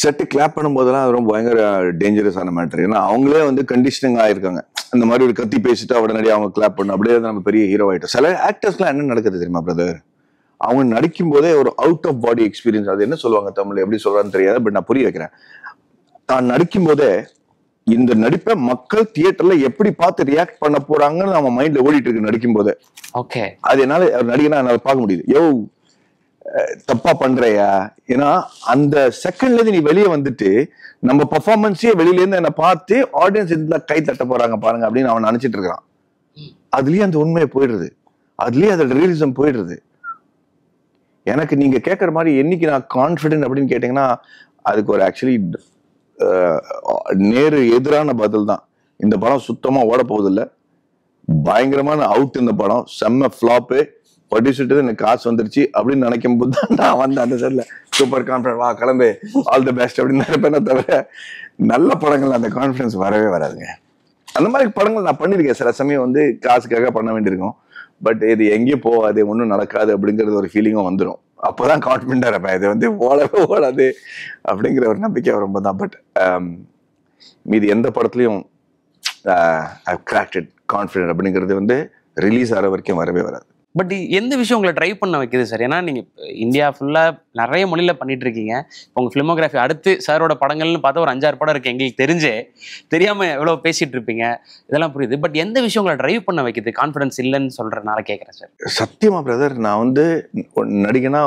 செட்டு கிளாப் பண்ணும்போதெல்லாம் ரொம்ப பயங்கர டேஞ்சரஸான மேட்டர். ஏன்னா அவங்களே வந்து கண்டிஷனிங் ஆயிருக்காங்க, இந்த மாதிரி ஒரு கத்தி பேசிட்டு உடனடியே அவங்க கிளாப் பண்ணணும், அப்படியே நம்ம பெரிய ஹீரோ ஆயிட்டோம். சில ஆக்டர்ஸ்லாம் என்ன நடக்குது தெரியுமா பிரதர், அவங்க நடிக்கும் போதே ஒரு அவுட் ஆஃப் பாடி எக்ஸ்பீரியன்ஸ், அது என்ன சொல்லுவாங்க தமிழ், எப்படி சொல்றான்னு தெரியாது, பட் நான் புரிய வைக்கிறேன். தான் நடிக்கும் போதே இந்த நடிப்பை மக்கள் தியேட்டர்ல எப்படி பார்த்து ரியாக்ட் பண்ண போறாங்கன்னு நம்ம மைண்ட்ல ஓடிட்டு இருக்கு நடிக்கும் போதே. ஓகே, அது என்னால நடிகனா என்னால பார்க்க முடியுது. யோ தப்பா பண்றையா, ஏன்னா அந்த செகண்ட்ல இருந்து நீ வெளியே வந்துட்டு நம்ம பெர்ஃபார்மன்ஸே வெளியில இருந்து என்ன பார்த்து ஆடியன்ஸ் இதுல கை தட்ட போறாங்க பாருங்க அப்படின்னு அவன் நினைச்சிட்டு இருக்கிறான். அதுலயே அந்த உண்மையை போயிடுறது, அதுலயே அதோட ரியலிசம் போயிடுறது. எனக்கு நீங்க கேட்கற மாதிரி என்னைக்கு நான் கான்ஃபிடென்ட் அப்படின்னு கேட்டீங்கன்னா, அதுக்கு ஒரு ஆக்சுவலி நேரு எதிரான பதில் தான். இந்த படம் சுத்தமா ஓட போவதில்லை, பயங்கரமான அவுட் இந்த படம், செம்ம ஃபிளாப்பு, படிச்சுட்டு எனக்கு காசு வந்துருச்சு அப்படின்னு நினைக்கும் போது தான் நான் வந்து அந்த சைட்ல சூப்பர் கான்ஃபிடன்ட், வா கிளம்பு, ஆல் தி பெஸ்ட் அப்படின்னு நினைப்பேனே தவிர நல்ல படங்கள் அந்த கான்ஃபிடன்ஸ் வரவே வராதுங்க. அந்த மாதிரி படங்கள் நான் பண்ணியிருக்கேன், சில சமயம் வந்து காசுக்காக பண்ண வேண்டியிருக்கும், பட் இது எங்கேயும் போகாது, ஒன்றும் நடக்காது அப்படிங்கிறது ஒரு ஃபீலிங்கும் வந்துடும். அப்போதான் கான்ஃபிடென்டா இருப்பேன், இது வந்து ஓடவே ஓடாது அப்படிங்கிற ஒரு நம்பிக்கை ரொம்ப தான். பட் மீதி எந்த படத்துலையும் கிராக்டட் கான்ஃபிடென்ட் அப்படிங்கிறது வந்து ரிலீஸ் ஆகிற வரைக்கும் வரவே வராது. பட் எந்த விஷயம் உங்களை ட்ரைவ் பண்ண வைக்குது சார்? ஏன்னா நீங்கள் இந்தியா ஃபுல்லாக நிறைய மொழியில் பண்ணிட்டு இருக்கீங்க. உங்கள் ஃபிலிமோகிராஃபி அடுத்து சாரோட படங்கள்னு பார்த்தா ஒரு 5-6 படம் இருக்குது, எங்களுக்கு தெரியாமல் எவ்வளோ பேசிகிட்டு இருப்பீங்க, இதெல்லாம் புரியுது. பட் எந்த விஷயம் உங்களை ட்ரைவ் பண்ண வைக்குது, கான்ஃபிடன்ஸ் இல்லைன்னு சொல்கிறனால கேட்குறேன் சார். சத்தியமா பிரதர், நான் வந்து நடிகனா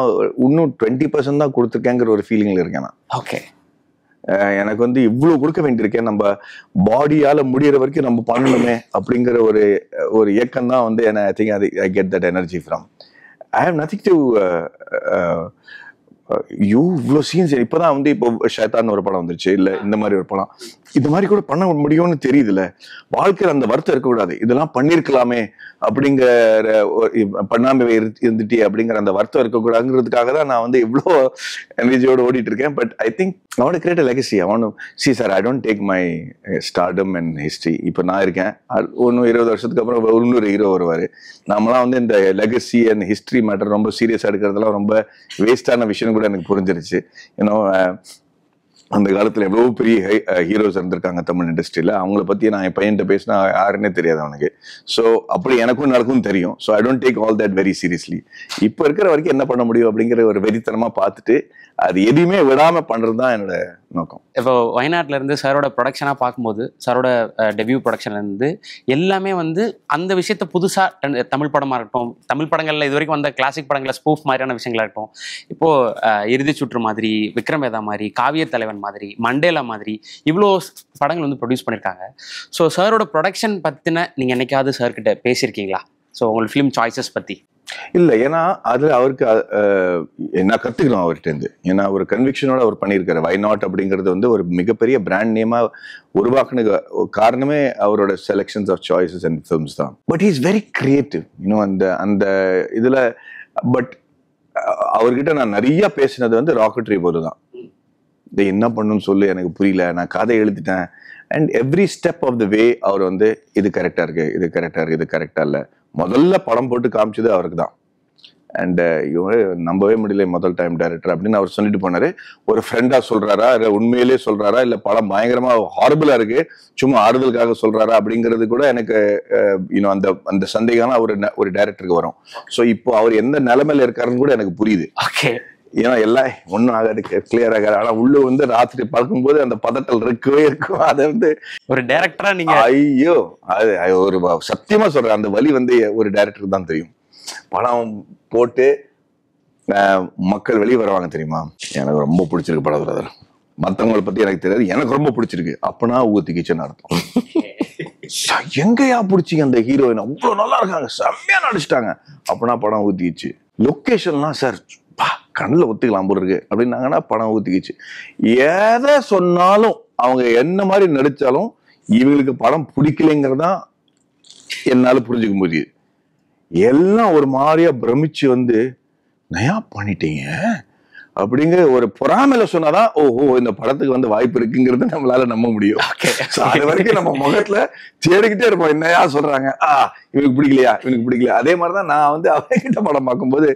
இன்னும் 20% தான் கொடுத்துருக்கேங்கிற ஒரு ஃபீலிங்கில் இருக்கேன் நான். ஓகே, எனக்கு வந்து இவ்வளவு கொடுக்க வேண்டியிருக்கேன், நம்ம பாடியால முடியற வரைக்கும் நம்ம பண்ணணுமே அப்படிங்கிற ஒரு இயக்கம் தான் வந்து I think I get that energy from. I have nothing to இவ்வளோ சீன்ஸ் இப்போதான் வந்து இப்போ ஷைத்தான் ஒரு படம் வந்துருச்சு, இல்லை இந்த மாதிரி ஒரு படம், இது மாதிரி கூட பண்ண முடியும்னு தெரியுதுல்ல. வாழ்க்கையில் அந்த வருத்தம் இருக்கக்கூடாது, இதெல்லாம் பண்ணியிருக்கலாமே அப்படிங்கிற பண்ணாம இருந்துட்டே அப்படிங்கிற அந்த வருத்தம் இருக்கக்கூடாதுங்கிறதுக்காக தான் நான் வந்து இவ்வளோ எனர்ஜியோடு ஓடிட்டு இருக்கேன். But I think I want to create a legacy. I want to see, sir, I don't take my stardom and history. இப்போ நான் இருக்கேன், இன்னும் 20 வருஷத்துக்கு அப்புறம் இன்னொரு ஹீரோ வருவார். நம்மளாம் வந்து இந்த லெகசி அண்ட் ஹிஸ்ட்ரி மேட்டர் ரொம்ப சீரியஸாக எடுக்கிறதுலாம் ரொம்ப வேஸ்டான விஷயம் கூட எனக்கு புரிஞ்சிருச்சு. ஏன்னா அந்த காலத்தில் எவ்வளோ பெரிய ஹீரோஸ் இருந்திருக்காங்க தமிழ் இண்டஸ்ட்ரியில். அவங்கள பற்றி நான் என் பையன்கிட்ட பேசினா யாருன்னே தெரியாது அவனுக்கு. ஸோ அப்படி எனக்கும் நடக்கும் தெரியும். So I don't take all that very seriously. இப்போ இருக்கிற வரைக்கும் என்ன பண்ண முடியும் அப்படிங்கிற ஒரு வெறித்தனமாக பார்த்துட்டு அது எதுவுமே விடாம பண்றது தான் என்னோட நோக்கம். இப்போ வயநாட்டில இருந்து சாரோட ப்ரொடக்ஷனா பார்க்கும்போது, சாரோட டெபியூ ப்ரொடக்ஷன்ல இருந்து எல்லாமே வந்து அந்த விஷயத்த புதுசா தமிழ் படமா இருக்கட்டும், தமிழ் படங்கள்ல இது வரைக்கும் வந்த கிளாசிக் படங்கள்ல ஸ்பூஃப் மாதிரியான விஷயங்களா இருக்கட்டும், இப்போ இறுதி சுற்று மாதிரி, விக்ரமேதா மாதிரி, காவிய தலைவன் மாதிரி, மண்டேலா மாதிரி இவ்வளோ படங்கள் வந்து ப்ரொடியூஸ் பண்ணியிருக்காங்க. ஸோ சாரோட ப்ரொடக்ஷன் பத்தின நீங்க என்னைக்காவது சார்கிட்ட பேசியிருக்கீங்களா? ஸோ உங்களோட ஃபிலிம் சாய்ஸஸ் பத்தி? இல்லை, ஏன்னா அது அவருக்கு நான் கற்றுக்கணும் அவர்கிட்டருந்து. ஏன்னா ஒரு கன்விக்ஷனோட அவர் பண்ணியிருக்காரு. வை நாட் அப்படிங்கிறது வந்து ஒரு மிகப்பெரிய பிராண்ட் நேமாக உருவாக்குன காரணமே அவரோட selections of choices and films தான். But he is very creative, இன்னும் அந்த இதில். பட் அவர்கிட்ட நான் நிறைய பேசினது வந்து ராக்கெட்ரி போது தான். இதை என்ன பண்ணணும்னு சொல்லி எனக்கு புரியல, நான் கதை எழுதிட்டேன். And every step of the way அவர் வந்து இது கரெக்டாக இருக்குது, இது கரெக்டாக இருக்குது, இது கரெக்டாக இல்லை. முதல்ல படம் போட்டு காமிச்சது அவருக்கு தான். அண்ட் இவங்க நம்பவே முடியல, முதல் டைம் டைரக்டர் அப்படின்னு அவர் சொல்லிட்டு போனாரு. ஒரு ஃப்ரெண்டா சொல்றாரா, இல்லை உண்மையிலே சொல்றாரா, இல்லை படம் பயங்கரமா ஹாரபிளா இருக்கு சும்மா ஆறுதலுக்காக சொல்றாரா அப்படிங்கிறது கூட எனக்கு இன்னும் அந்த அந்த சந்தேகம் ஒரு டைரக்டருக்கு வரும். ஸோ இப்போ அவர் எந்த நிலைமையில இருக்காருன்னு கூட எனக்கு புரியுது. ஓகே, ஏன்னா எல்லாம் ஒன்றும் ஆகாது, கிளியர் ஆகாது. ஆனா உள்ள வந்து ராத்திரி பார்க்கும்போது அந்த பதட்டல் இருக்கவே இருக்கும். அதை வந்து ஒரு டைரக்டரா நீங்க, ஐயோ அது ஒரு சத்தியமா சொல்றேன், அந்த வலி வந்து ஒரு டைரக்டருக்கு தான் தெரியும். படம் போட்டு மக்கள் வெளியே வருவாங்க தெரியுமா, எனக்கு ரொம்ப பிடிச்சிருக்கு படம் பிரதர், மற்றவங்களை பத்தி எனக்கு தெரியாது, எனக்கு ரொம்ப பிடிச்சிருக்கு, அப்பனா ஊத்திக்கிச்சுன்னு அர்த்தம். எங்கயா பிடிச்சிங்க அந்த ஹீரோயின், அவ்வளவு நல்லா இருக்காங்க, செம்மையா நடிச்சிட்டாங்க, அப்பனா படம் ஊத்திக்கிச்சு. லொக்கேஷன்லாம் சார் கண்ணில் ஒத்துக்கலாம் போல இருக்கு அப்படின்னாங்கன்னா படம் ஊத்திக்கிச்சு. எதை சொன்னாலும் அவங்க என்ன மாதிரி நடிச்சாலும் இவங்களுக்கு படம் பிடிக்கலைங்கிறதான் என்னால புரிஞ்சுக்க முடியுது. எல்லாம் ஒரு மாதிரியா பிரமிச்சு வந்து நயா பண்ணிட்டீங்க அப்படிங்கிற ஒரு பொறாமையில சொன்னாதான் ஓஹோ இந்த படத்துக்கு வந்து வாய்ப்பு இருக்குங்கிறது நம்மளால நம்ப முடியும். அது வரைக்கும் நம்ம முகத்துல தேடிக்கிட்டே இருப்போம், என்னையா சொல்றாங்க, இவனுக்கு பிடிக்கலையா, இவனுக்கு பிடிக்கலையா. அதே மாதிரிதான் நான் வந்து அவர்கிட்ட படம் பார்க்கும்போது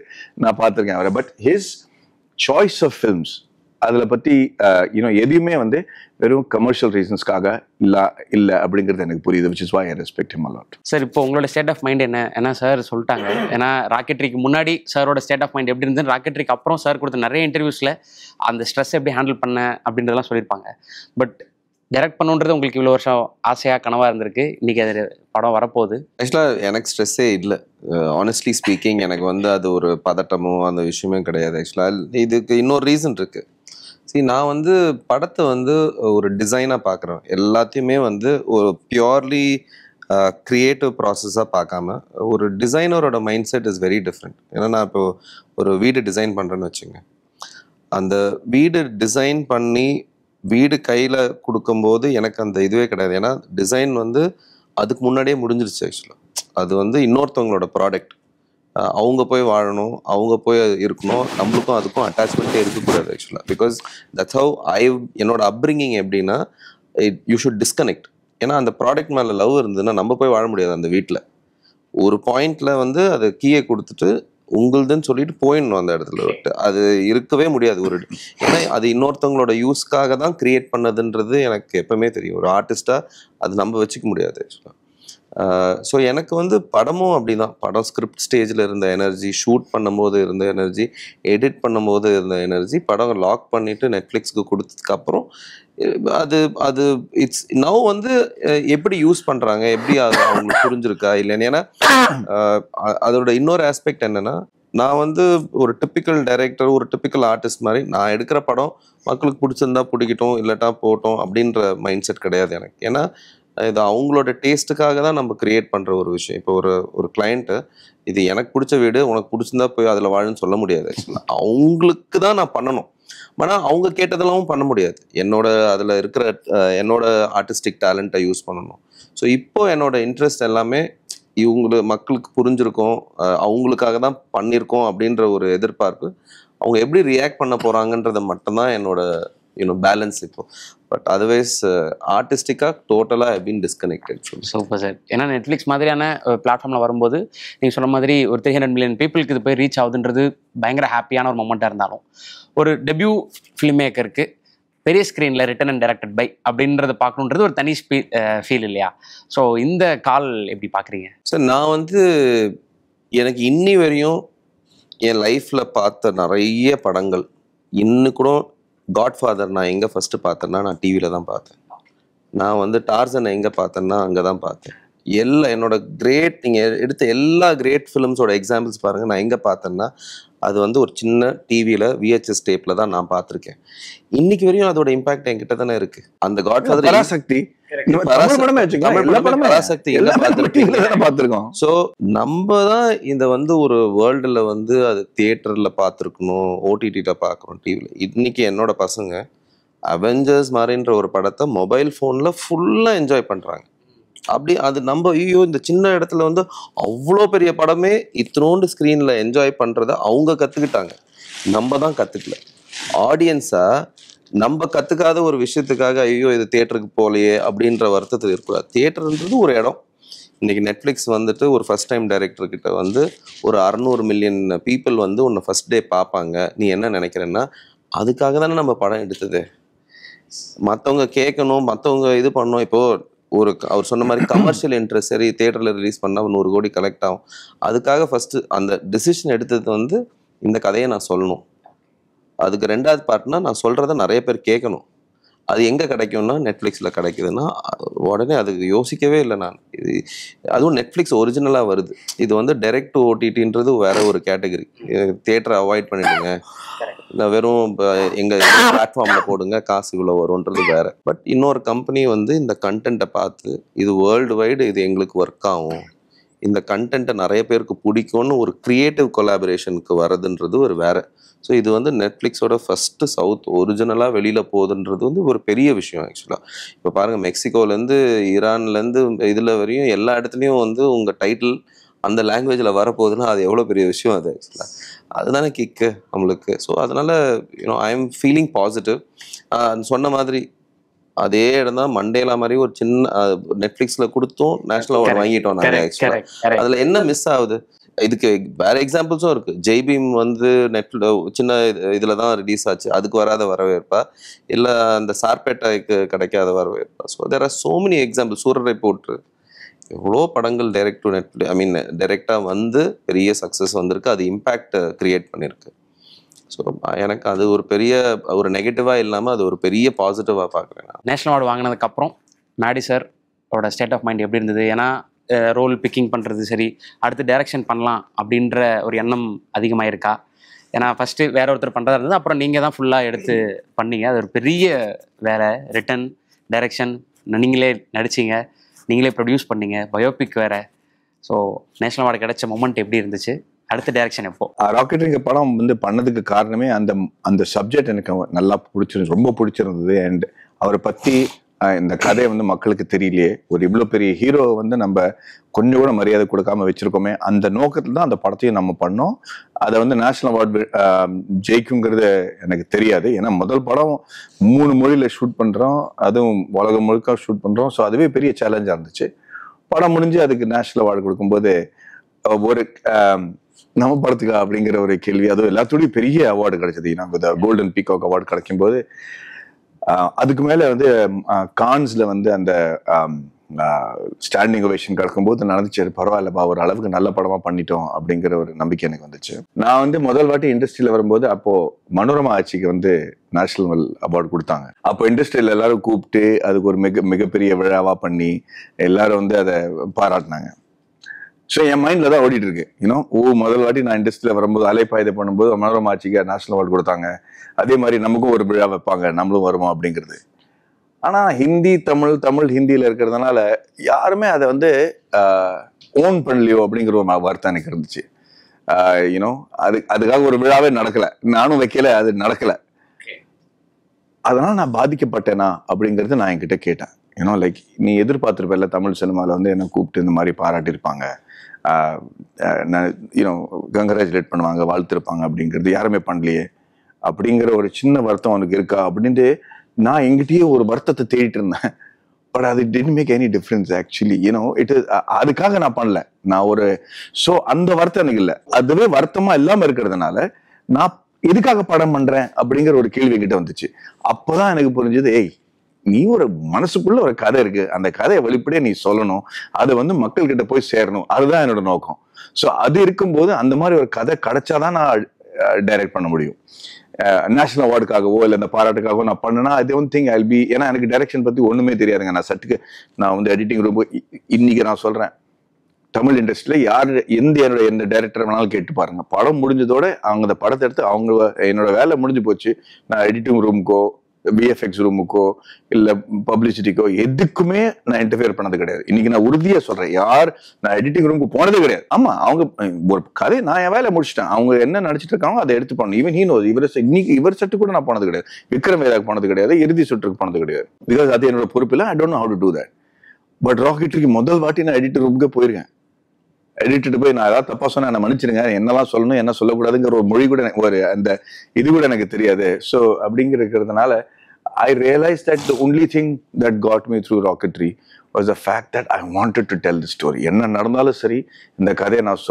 நான் பார்த்திருக்கேன் அவரை. But his choice of films அதுல பத்தி எதையுமே வந்து வெறும் கமர்ஷியல் ரீசன்ஸ்க்காக இல்லை அப்படிங்கிறது எனக்கு புரியுது. which is why I respect him a lot. Sir இப்போ உங்களோட ஸ்டேட் ஆஃப் மைண்ட் என்ன? ஏன்னா சார் சொல்லிட்டாங்க, ஏன்னா ராக்கெட்ரிக்கு முன்னாடி சாரோட ஸ்டேட் ஆஃப் மைண்ட் எப்படி இருந்தது, ராக்கெட்ரிக்கு அப்புறம் சார் கொடுத்த நிறைய இன்டர்வியூஸ்ல அந்த ஸ்ட்ரெஸ் எப்படி ஹேண்டில் பண்ண அப்படின்றதெல்லாம் சொல்லியிருப்பாங்க. பட் டைரக்ட் பண்ணுன்றது உங்களுக்கு இவ்வளோ வருஷம் ஆசையா கனவா இருந்திருக்கு, இன்னைக்கு அது படம் வரப்போகுது. ஆக்சுவலாக எனக்கு ஸ்ட்ரெஸ்ஸே இல்லை, ஆனஸ்ட்லி ஸ்பீக்கிங். எனக்கு வந்து அது ஒரு பதட்டமோ அந்த விஷயமே கிடையாது. ஆக்சுவலாக இதுக்கு இன்னொரு ரீசன் இருக்கு. நான் வந்து படத்தை வந்து ஒரு டிசைனாக பார்க்குறேன், எல்லாத்தையுமே வந்து ஒரு பியூர்லி க்ரியேட்டிவ் ப்ராசஸாக பார்க்காம ஒரு டிசைனரோட mind set is very different. ஏன்னா நான் இப்போ ஒரு வீடு டிசைன் பண்ணுறேன்னு வச்சுங்க, அந்த வீடு டிசைன் பண்ணி வீடு கையில் கொடுக்கும்போது எனக்கு அந்த இதுவே கிடையாது. ஏன்னா டிசைன் வந்து அதுக்கு முன்னாடியே முடிஞ்சிருச்சு. ஆக்சுவலாக அது வந்து இன்னொருத்தவங்களோட ப்ராடக்ட், அவங்க போய் வாழணும், அவங்க போய் இருக்கணும், நம்மளுக்கும் அதுக்கும் அட்டாச்மெண்ட்டே இருக்கக்கூடாது ஆக்சுவலாக. பிகாஸ் தட்ஸ் ஹவ் என்னோட அப்ரிங்கிங் எப்படின்னா யூ ஷுட் டிஸ்கனெக்ட். ஏன்னா அந்த ப்ராடக்ட் மேலே லவ் இருந்ததுன்னா நம்ம போய் வாழ முடியாது அந்த வீட்டில். ஒரு பாயிண்டில் வந்து அதை கீயை கொடுத்துட்டு உங்களுதுன்னு சொல்லிட்டு போயிடணும் அந்த இடத்துல விட்டு, அது இருக்கவே முடியாது. ஏன்னா அது இன்னொருத்தவங்களோட யூஸ்க்காக தான் கிரியேட் பண்ணதுன்றது எனக்கு எப்பவுமே தெரியும். ஒரு ஆர்டிஸ்டாக அது நம்ம வச்சுக்க முடியாது ஆக்சுவலாக. ஸோ எனக்கு வந்து படமும் அப்படிதான். படம் ஸ்கிரிப்ட் ஸ்டேஜில் இருந்த எனர்ஜி, ஷூட் பண்ணும்போது இருந்த எனர்ஜி, எடிட் பண்ணும்போது இருந்த எனர்ஜி, படம் லாக் பண்ணிவிட்டு நெட்ஃப்ளிக்ஸ்க்கு கொடுத்ததுக்கப்புறம் அது அது இட்ஸ் நவ் வந்து எப்படி யூஸ் பண்ணுறாங்க, எப்படி அது அவங்களுக்கு புரிஞ்சிருக்கா இல்லைன்னு. ஏன்னா அதோட இன்னொரு ஆஸ்பெக்ட் என்னென்னா, நான் வந்து ஒரு டிப்பிக்கல் டைரக்டர், ஒரு டிப்பிக்கல் ஆர்டிஸ்ட் மாதிரி நான் எடுக்கிற படம் மக்களுக்கு பிடிச்சிருந்தா பிடிக்கட்டும், இல்லாட்டா போட்டோம் அப்படின்ற மைண்ட் செட் கிடையாது எனக்கு. ஏன்னா இது அவங்களோட டேஸ்ட்டுக்காக தான் நம்ம கிரியேட் பண்ணுற ஒரு விஷயம். இப்போ ஒரு கிளைண்ட்டு இது எனக்கு பிடிச்ச வீடு, உனக்கு பிடிச்சிருந்தா போய் அதில் வாழுன்னு சொல்ல முடியாது. ஆக்சுவலாக அவங்களுக்கு தான் நான் பண்ணணும். ஆனால் அவங்க கேட்டதெல்லாம் பண்ண முடியாது. அதில் இருக்கிற என்னோட ஆர்டிஸ்டிக் டேலண்ட்டை யூஸ் பண்ணணும். ஸோ இப்போ என்னோட இன்ட்ரெஸ்ட் எல்லாமே மக்களுக்கு புரிஞ்சிருக்கும், அவங்களுக்காக தான் பண்ணியிருக்கோம் அப்படின்ற ஒரு எதிர்பார்ப்பு. அவங்க எப்படி ரியாக்ட் பண்ண போகிறாங்கன்றதை மட்டும்தான் என்னோட பேலன்ஸ் இப்போ. பட் அதர்வைஸ் ஆர்டிஸ்டிக்காக டோட்டலாக I been disconnected. Super sir. ஏன்னா நெட்ஃப்ளிக்ஸ் மாதிரியான பிளாட்ஃபார்மில் வரும்போது நீங்கள் சொன்ன மாதிரி ஒரு 300 மில்லியன் பீப்புளுக்கு இது போய் ரீச் ஆகுதுன்றது பயங்கர ஹாப்பியான ஒரு மொமெண்ட்டாக இருந்தாலும், ஒரு டெபியூ ஃபிலிம் மேக்கருக்கு பெரிய ஸ்க்ரீனில் ரிட்டன் அண்ட் டைரக்டட் பை அப்படின்றத பார்க்கணுன்றது ஒரு தனி ஃபீல் இல்லையா? ஸோ இந்த கால் எப்படி பார்க்குறீங்க சார்? நான் எனக்கு இன்னி வரையும் என் லைஃப்பில் பார்த்த நிறைய படங்கள், இன்னும் கூட காட்ஃபாதர் நான் எங்கே ஃபஸ்ட்டு பார்த்தேன்னா நான் டிவியில் தான் பார்த்தேன். நான் டார்சன் எங்கே பார்த்தேன்னா அங்கே தான் பார்த்தேன். என்னோட நீங்கள் எடுத்த எல்லா கிரேட் ஃபிலிம்ஸோட எக்ஸாம்பிள்ஸ் பாருங்கள். நான் எங்கே பார்த்தேன்னா அது ஒரு சின்ன டிவியில் விஹெச்எஸ் டேப்பில் தான் நான் பார்த்துருக்கேன். இன்னைக்கு வரையும் அதோட இம்பேக்ட் என்கிட்ட தானே இருக்குது. அந்த காட்ஃபாதர், பராசக்தி, பார்த்துருக்கோம். ஸோ நம்ம தான் இந்த ஒரு வேர்ல்டில் அது தியேட்டரில் பார்த்துருக்கணும், ஓடிடியில் பார்க்கணும், டிவியில். இன்னைக்கு என்னோட பசங்க அவெஞ்சர்ஸ் மாதிரின்ற ஒரு படத்தை மொபைல் ஃபோனில் ஃபுல்லாக என்ஜாய் பண்ணுறாங்க. அப்படி அது நம்ம இந்த சின்ன இடத்துல அவ்வளோ பெரிய படமே இத்தனோண்டு ஸ்க்ரீனில் என்ஜாய் பண்ணுறத அவங்க கற்றுக்கிட்டாங்க, நம்ம தான் கற்றுக்கல. ஆடியன்ஸாக நம்ம கற்றுக்காத ஒரு விஷயத்துக்காக ஐயோ இது தியேட்டருக்கு போகலையே அப்படின்ற வருத்தத்தில் இருக்கக்கூடாது. தியேட்டர்ன்றது ஒரு இடம். இன்றைக்கி நெட்ஃப்ளிக்ஸ் ஒரு ஃபஸ்ட் டைம் டைரக்டர்கிட்ட ஒரு 600 மில்லியன் பீப்புள் உன்னை ஃபஸ்ட் டே பார்ப்பாங்க, நீ என்ன நினைக்கிறேன்னா அதுக்காக தானே நம்ம படம் எடுத்தது. மற்றவங்க கேட்கணும், மற்றவங்க இது பண்ணணும். இப்போது அவர் சொன்ன மாதிரி கமர்ஷியல் இன்ட்ரெஸ்ட் சரி தியேட்டரில் ரிலீஸ் பண்ணால் 100 கோடி கலெக்ட் ஆகும். அதுக்காக ஃபஸ்ட்டு அந்த டிசிஷன் எடுத்தது இந்த கதையை நான் சொல்லணும். அதுக்கு 2வது பார்ட்னா நான் சொல்கிறத நிறைய பேர் கேட்கணும். அது எங்கே கிடைக்கும்னா நெட்ஃப்ளிக்ஸில் கிடைக்குதுன்னா உடனே அதுக்கு யோசிக்கவே இல்லை நான். அதுவும் நெட்ஃப்ளிக்ஸ் ஒரிஜினலாக வருது. இது டைரக்ட் டு ஓடிடின்றது வேற ஒரு கேட்டகரி. தியேட்டரை அவாய்ட் பண்ணிடுங்க, இல்லை வெறும் எங்கள் பிளாட்ஃபார்மில் போடுங்க, காசு இவ்வளோ வரும்ன்றது வேற. பட் இன்னொரு கம்பெனி இந்த கண்டென்ட்டை பார்த்து இது வேர்ல்டு வைடு இது எங்களுக்கு ஒர்க் ஆகும், இந்த கண்டென்ட்டை நிறைய பேருக்கு பிடிக்கும்னு ஒரு க்ரியேட்டிவ் கொலாபரேஷனுக்கு வரதுன்றது ஒரு வேற. ஸோ இது நெட்ஃப்ளிக்ஸோட ஃபஸ்ட்டு சவுத் ஒரிஜினலாக வெளியில் போகுதுன்றது ஒரு பெரிய விஷயம் ஆக்சுவலாக. இப்போ பாருங்கள், மெக்சிகோலேருந்து ஈரான்லேருந்து இதில் வரையும் எல்லா இடத்துலையும் உங்கள் டைட்டில் அந்த லாங்குவேஜில் வரப்போகுதுன்னா அது எவ்வளோ பெரிய விஷயம் அது ஆக்சுவலாக. அதுதானே கிக்கு நம்மளுக்கு. ஸோ அதனால் ஐ எம் ஃபீலிங் பாசிட்டிவ். சொன்ன மாதிரி அதே இடம் தான் மண்டேலா மாதிரி ஒரு சின்ன நெட்ஃப்ளிக்ஸில் கொடுத்தோம், நேஷனல் அவார்டு வாங்கிட்டோம் நாங்கள் ஆக்சுவலாக. அதில் என்ன மிஸ் ஆகுது? இதுக்கு வேற எக்ஸாம்பிள்ஸும் இருக்கு. ஜெய்பீம் நெட்ல சின்ன இதில் தான் ரிலீஸ் ஆச்சு, அதுக்கு வராத வரவேற்பா, இல்லை அந்த சார்பேட்டாய்க்கு கிடைக்காத வரவேற்பா. So there are so many example. சூரரை போட்டு எவ்வளோ படங்கள் டைரக்ட் டு நெட் டைரெக்டாக பெரிய சக்ஸஸ் வந்திருக்கு, அது இம்பேக்ட் கிரியேட் பண்ணியிருக்கு. ஸோ எனக்கு அது ஒரு நெகட்டிவாக இல்லாமல் அது ஒரு பெரிய பாசிட்டிவாக பார்க்குறேன். நேஷனல் அவார்டு வாங்கினதுக்கப்புறம் Maddy sir state of mind எப்படி இருந்தது? ஏன்னா ரோல் பிக்கிங் பண்ணுறது சரி, அடுத்து டைரக்ஷன் பண்ணலாம் அப்படின்ற ஒரு எண்ணம் அதிகமாக இருக்கா? ஏன்னா ஃபஸ்ட்டு வேற ஒருத்தர் பண்ணுறதா இருந்தது, அப்புறம் நீங்கள் தான் ஃபுல்லாக எடுத்து பண்ணீங்க. அது ஒரு பெரிய வேலை. ரிட்டன், டைரக்ஷன், நீங்களே நடிச்சிங்க, நீங்களே ப்ரொடியூஸ் பண்ணீங்க, பயோபிக் வேறு. ஸோ நேஷனல் அவார்டு கிடைச்ச மொமெண்ட் எப்படி இருந்துச்சு? அடுத்த டைரக்ஷன் எப்போ? ராக்கெட்ரிங் படம் பண்ணதுக்கு காரணமே அந்த சப்ஜெக்ட் எனக்கு நல்லா பிடிச்சிருந்துச்சு, ரொம்ப பிடிச்சிருந்தது. அண்ட் அவரை பற்றி இந்த கதை மக்களுக்கு தெரியலையே, ஒரு இவ்வளோ பெரிய ஹீரோ நம்ம கொஞ்சம் கூட மரியாதை கொடுக்காம வச்சிருக்கோமே, அந்த நோக்கத்தில் தான் அந்த படத்தையும் நம்ம பண்ணோம். அதை நேஷனல் அவார்டு ஜெயிக்குங்கிறது எனக்கு தெரியாது. ஏன்னா முதல் படம் 3 மொழியில் ஷூட் பண்ணுறோம், அதுவும் உலகம் முழுக்க ஷூட் பண்ணுறோம். ஸோ அதுவே பெரிய சேலஞ்சாக இருந்துச்சு. படம் முடிஞ்சு அதுக்கு நேஷனல் அவார்டு கொடுக்கும்போது ஒரு நம்ம படத்துக்கா அப்படிங்கிற ஒரு கேள்வி, அதுவும் எல்லாத்தோடையும் பெரிய அவார்டு கிடைச்சது. நமக்கு கோல்டன் பீகாக் அவார்டு கிடைக்கும்போது அதுக்கு மேல கான்ஸ்ல அந்த ஸ்டாண்டிங் ஓவேஷன் கிடைக்கும்போது நடந்துச்சு, பரவாயில்லப்பா ஒரு அளவுக்கு நல்ல படமா பண்ணிட்டோம் அப்படிங்கிற ஒரு நம்பிக்கை எனக்கு வந்துச்சு. நான் முதல் வாட்டி இண்டஸ்ட்ரியில வரும்போது அப்போ மனோரமா ஆட்சிக்கு நேஷனல் அவார்டு கொடுத்தாங்க. அப்போ இண்டஸ்ட்ரியில எல்லாரும் கூப்பிட்டு அதுக்கு ஒரு மிகப்பெரிய விழாவா பண்ணி எல்லாரும் அதை பாராட்டினாங்க. ஸோ என் மைண்டில் தான் ஓடிட்டு இருக்கு. முதல் வாட்டி நான் இண்டஸ்ட்ரியில் வரும்போது அலைப்பாய்தை பண்ணும்போது மனோரமா ஆட்சிக்கு நேஷனல் அவார்டு கொடுத்தாங்க, அதே மாதிரி நமக்கும் ஒரு விழா வைப்பாங்க, நம்மளும் வருவோம் அப்படிங்கிறது. ஆனா ஹிந்தி தமிழ் ஹிந்தியில இருக்கிறதுனால யாருமே அதை வந்து ஓன் பண்ணலையோ அப்படிங்கிற ஒரு வார்த்தை எனக்கு இருந்துச்சு. யூனோ அதுக்காக ஒரு விழாவே நடக்கல, நானும் வைக்கல, அது நடக்கல. அதனால நான் பாதிக்கப்பட்டேனா அப்படிங்கறது நான் என்கிட்ட கேட்டேன். யூனோ லைக் நீ எதிர்பார்த்திருப்ப தமிழ் சினிமாவில் வந்து என்ன கூப்பிட்டு இந்த மாதிரி பாராட்டியிருப்பாங்க, யூனோ கங்க்ராச்சுலேட் பண்ணுவாங்க, வாழ்த்திருப்பாங்க. அப்படிங்கிறது யாருமே பண்ணலையே அப்படிங்கிற ஒரு சின்ன வருத்தம் அவனுக்கு இருக்கா அப்படின்ட்டு நான் எங்கிட்டயே ஒரு வருத்தத்தை தேடிட்டு இருந்தேன். பட் அது didn't make any difference actually, you know, it is அதுக்காக நான் பண்ணல. நான் ஒரு ஸோ அந்த வருத்தம் எனக்கு இல்லை. அதுவே வருத்தமா இல்லாம இருக்கிறதுனால நான் எதுக்காக படம் பண்றேன் அப்படிங்கிற ஒரு கேள்வி கிட்ட வந்துச்சு. அப்போதான் எனக்கு புரிஞ்சது, ஏய் நீ ஒரு மனசுக்குள்ள ஒரு கதை இருக்கு, அந்த கதையை வெளிப்படையா நீ சொல்லணும், அது வந்து மக்கள் கிட்ட போய் சேரணும், அதுதான் என்னோட நோக்கம். ஸோ அது இருக்கும்போது அந்த மாதிரி ஒரு கதை கிடைச்சாதான் நான் டைரக்ட் பண்ண முடியும். நேஷனல் அவார்டுக்காகவோ இல்லை இந்த பாராட்டுக்காகவோ நான் பண்ணனா ஐ டோன்ட் திங்க் ஐல் பி. ஏன்னா எனக்கு டைரக்ஷன் பத்தி ஒண்ணுமே தெரியாதுங்க. நான் சட்டுக்கு நான் வந்து எடிட்டிங் ரூம் இன்னைக்கு நான் சொல்றேன், தமிழ் இண்டஸ்ட்ரியில யார் எந்த டைரக்டர் வேணாலும் கேட்டு பாருங்க, படம் முடிஞ்சதோட அவங்க அந்த படத்தை எடுத்து என்னோட வேலை முடிஞ்சு போச்சு. நான் எடிட்டிங் ரூமுக்கோ விஎஃப்எக்ஸ் ரூமுக்கோ இல்லை பப்ளிசிட்டிக்கோ எதுக்குமே நான் இன்டர்ஃபியர் பண்ணது கிடையாது. இன்னைக்கு நான் உறுதியா சொல்றேன், நான் எடிட்டிங் ரூமுக்கு போனதே கிடையாது. ஆமா, அவங்க ஒரு கதை நான் என் வேலை முடிச்சிட்டேன், அவங்க என்ன நடிச்சிட்டு இருக்காங்க அதை எடுத்து பண்ணணும். ஈவன் ஹீனோ இவர் செட்டு கூட நான் போனது கிடையாது, விக்ரம் வேதாக்கு போனது கிடையாது, இறுதி சுற்றுக்கு போனது கிடையாது. பிகாஸ் அது என்னோட பொறுப்பு இல்லை. I don't know how to do that. But ராக்கெட்ரிக்கு முதல் வாட்டி நான் எடிட்டர் ரூமுக்கே போயிருக்கேன். எடிட்டு போய் நான் ஏதாவது தப்பா சொன்னா என்ன மன்னிச்சிடுங்க, என்னெல்லாம் சொல்லணும் என்ன சொல்லக்கூடாதுங்கிற ஒரு மொழி கூட ஒரு அந்த இது கூட எனக்கு தெரியாது. ஸோ அப்படிங்கிறதுனால I realized that the only thing that got me through Rocketry was the fact that I wanted to tell the story. என்ன நடந்தாலும் சரி இந்த கதையை நான்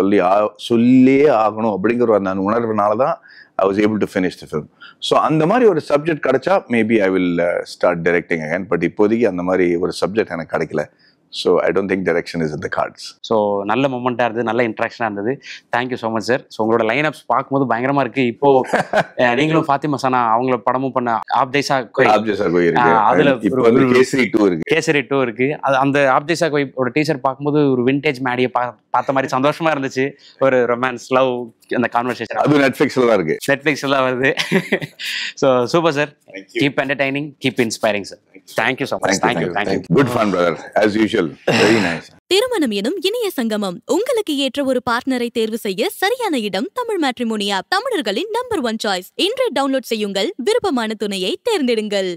சொல்லியே ஆகணும் அப்படிங்கிற அந்த உணர்வுனால தான் I was able to finish the film. So அந்த மாதிரி ஒரு சப்ஜெக்ட் கிடைச்சா maybe I will start directing again. But இப்போதைக்கு அந்த மாதிரி ஒரு சப்ஜெக்ட் எனக்கு கிடைக்கல. So I don't think direction is in the cards. So நல்ல மொமெண்ட்டாக இருந்தது, நல்ல இன்ட்ராக்ஷனாக இருந்தது. Thank you so much sir. So உங்களோட லைன் அப்ஸ் பார்க்கும்போது பயங்கரமாக இருக்கு. இப்போ நீங்களும் ஃபாத்திமா சனா அவங்கள படமும் பண்ண ஆப்ஜெய்சா கோய் அதுல கேசரி 2 இருக்கு. அது அந்த ஆப்ஜெய்சா கோயோட டீசர் பார்க்கும்போது ஒரு விண்டேஜ் மேடியை பார்த்த மாதிரி சந்தோஷமா இருந்துச்சு. ஒரு ரொமான்ஸ் லவ் அந்த கான்வர்சேஷன் அது நெட்ஃபிளிக்ஸ்ல தான் இருக்கு, நெட்ஃபிளிக்ஸ்ல தான் வருது. So super sir, keep entertaining, keep inspiring sir. Thank you so much. Thank you. Good fun brother as usual. Very nice. திருமணம் எனும் இணைய சங்கமம். உங்களுக்கு ஏற்ற ஒரு பார்ட்னரை தேர்வு செய்ய சரியான இடம் தமிழ் மேட்ரிமோனி ஆப். தமிழர்களின் நம்பர் 1 சாய்ஸ். இன்றே டவுன்லோட் செய்யுங்கள், விருப்பமான துணையை தேர்ந்தெடுங்கள்.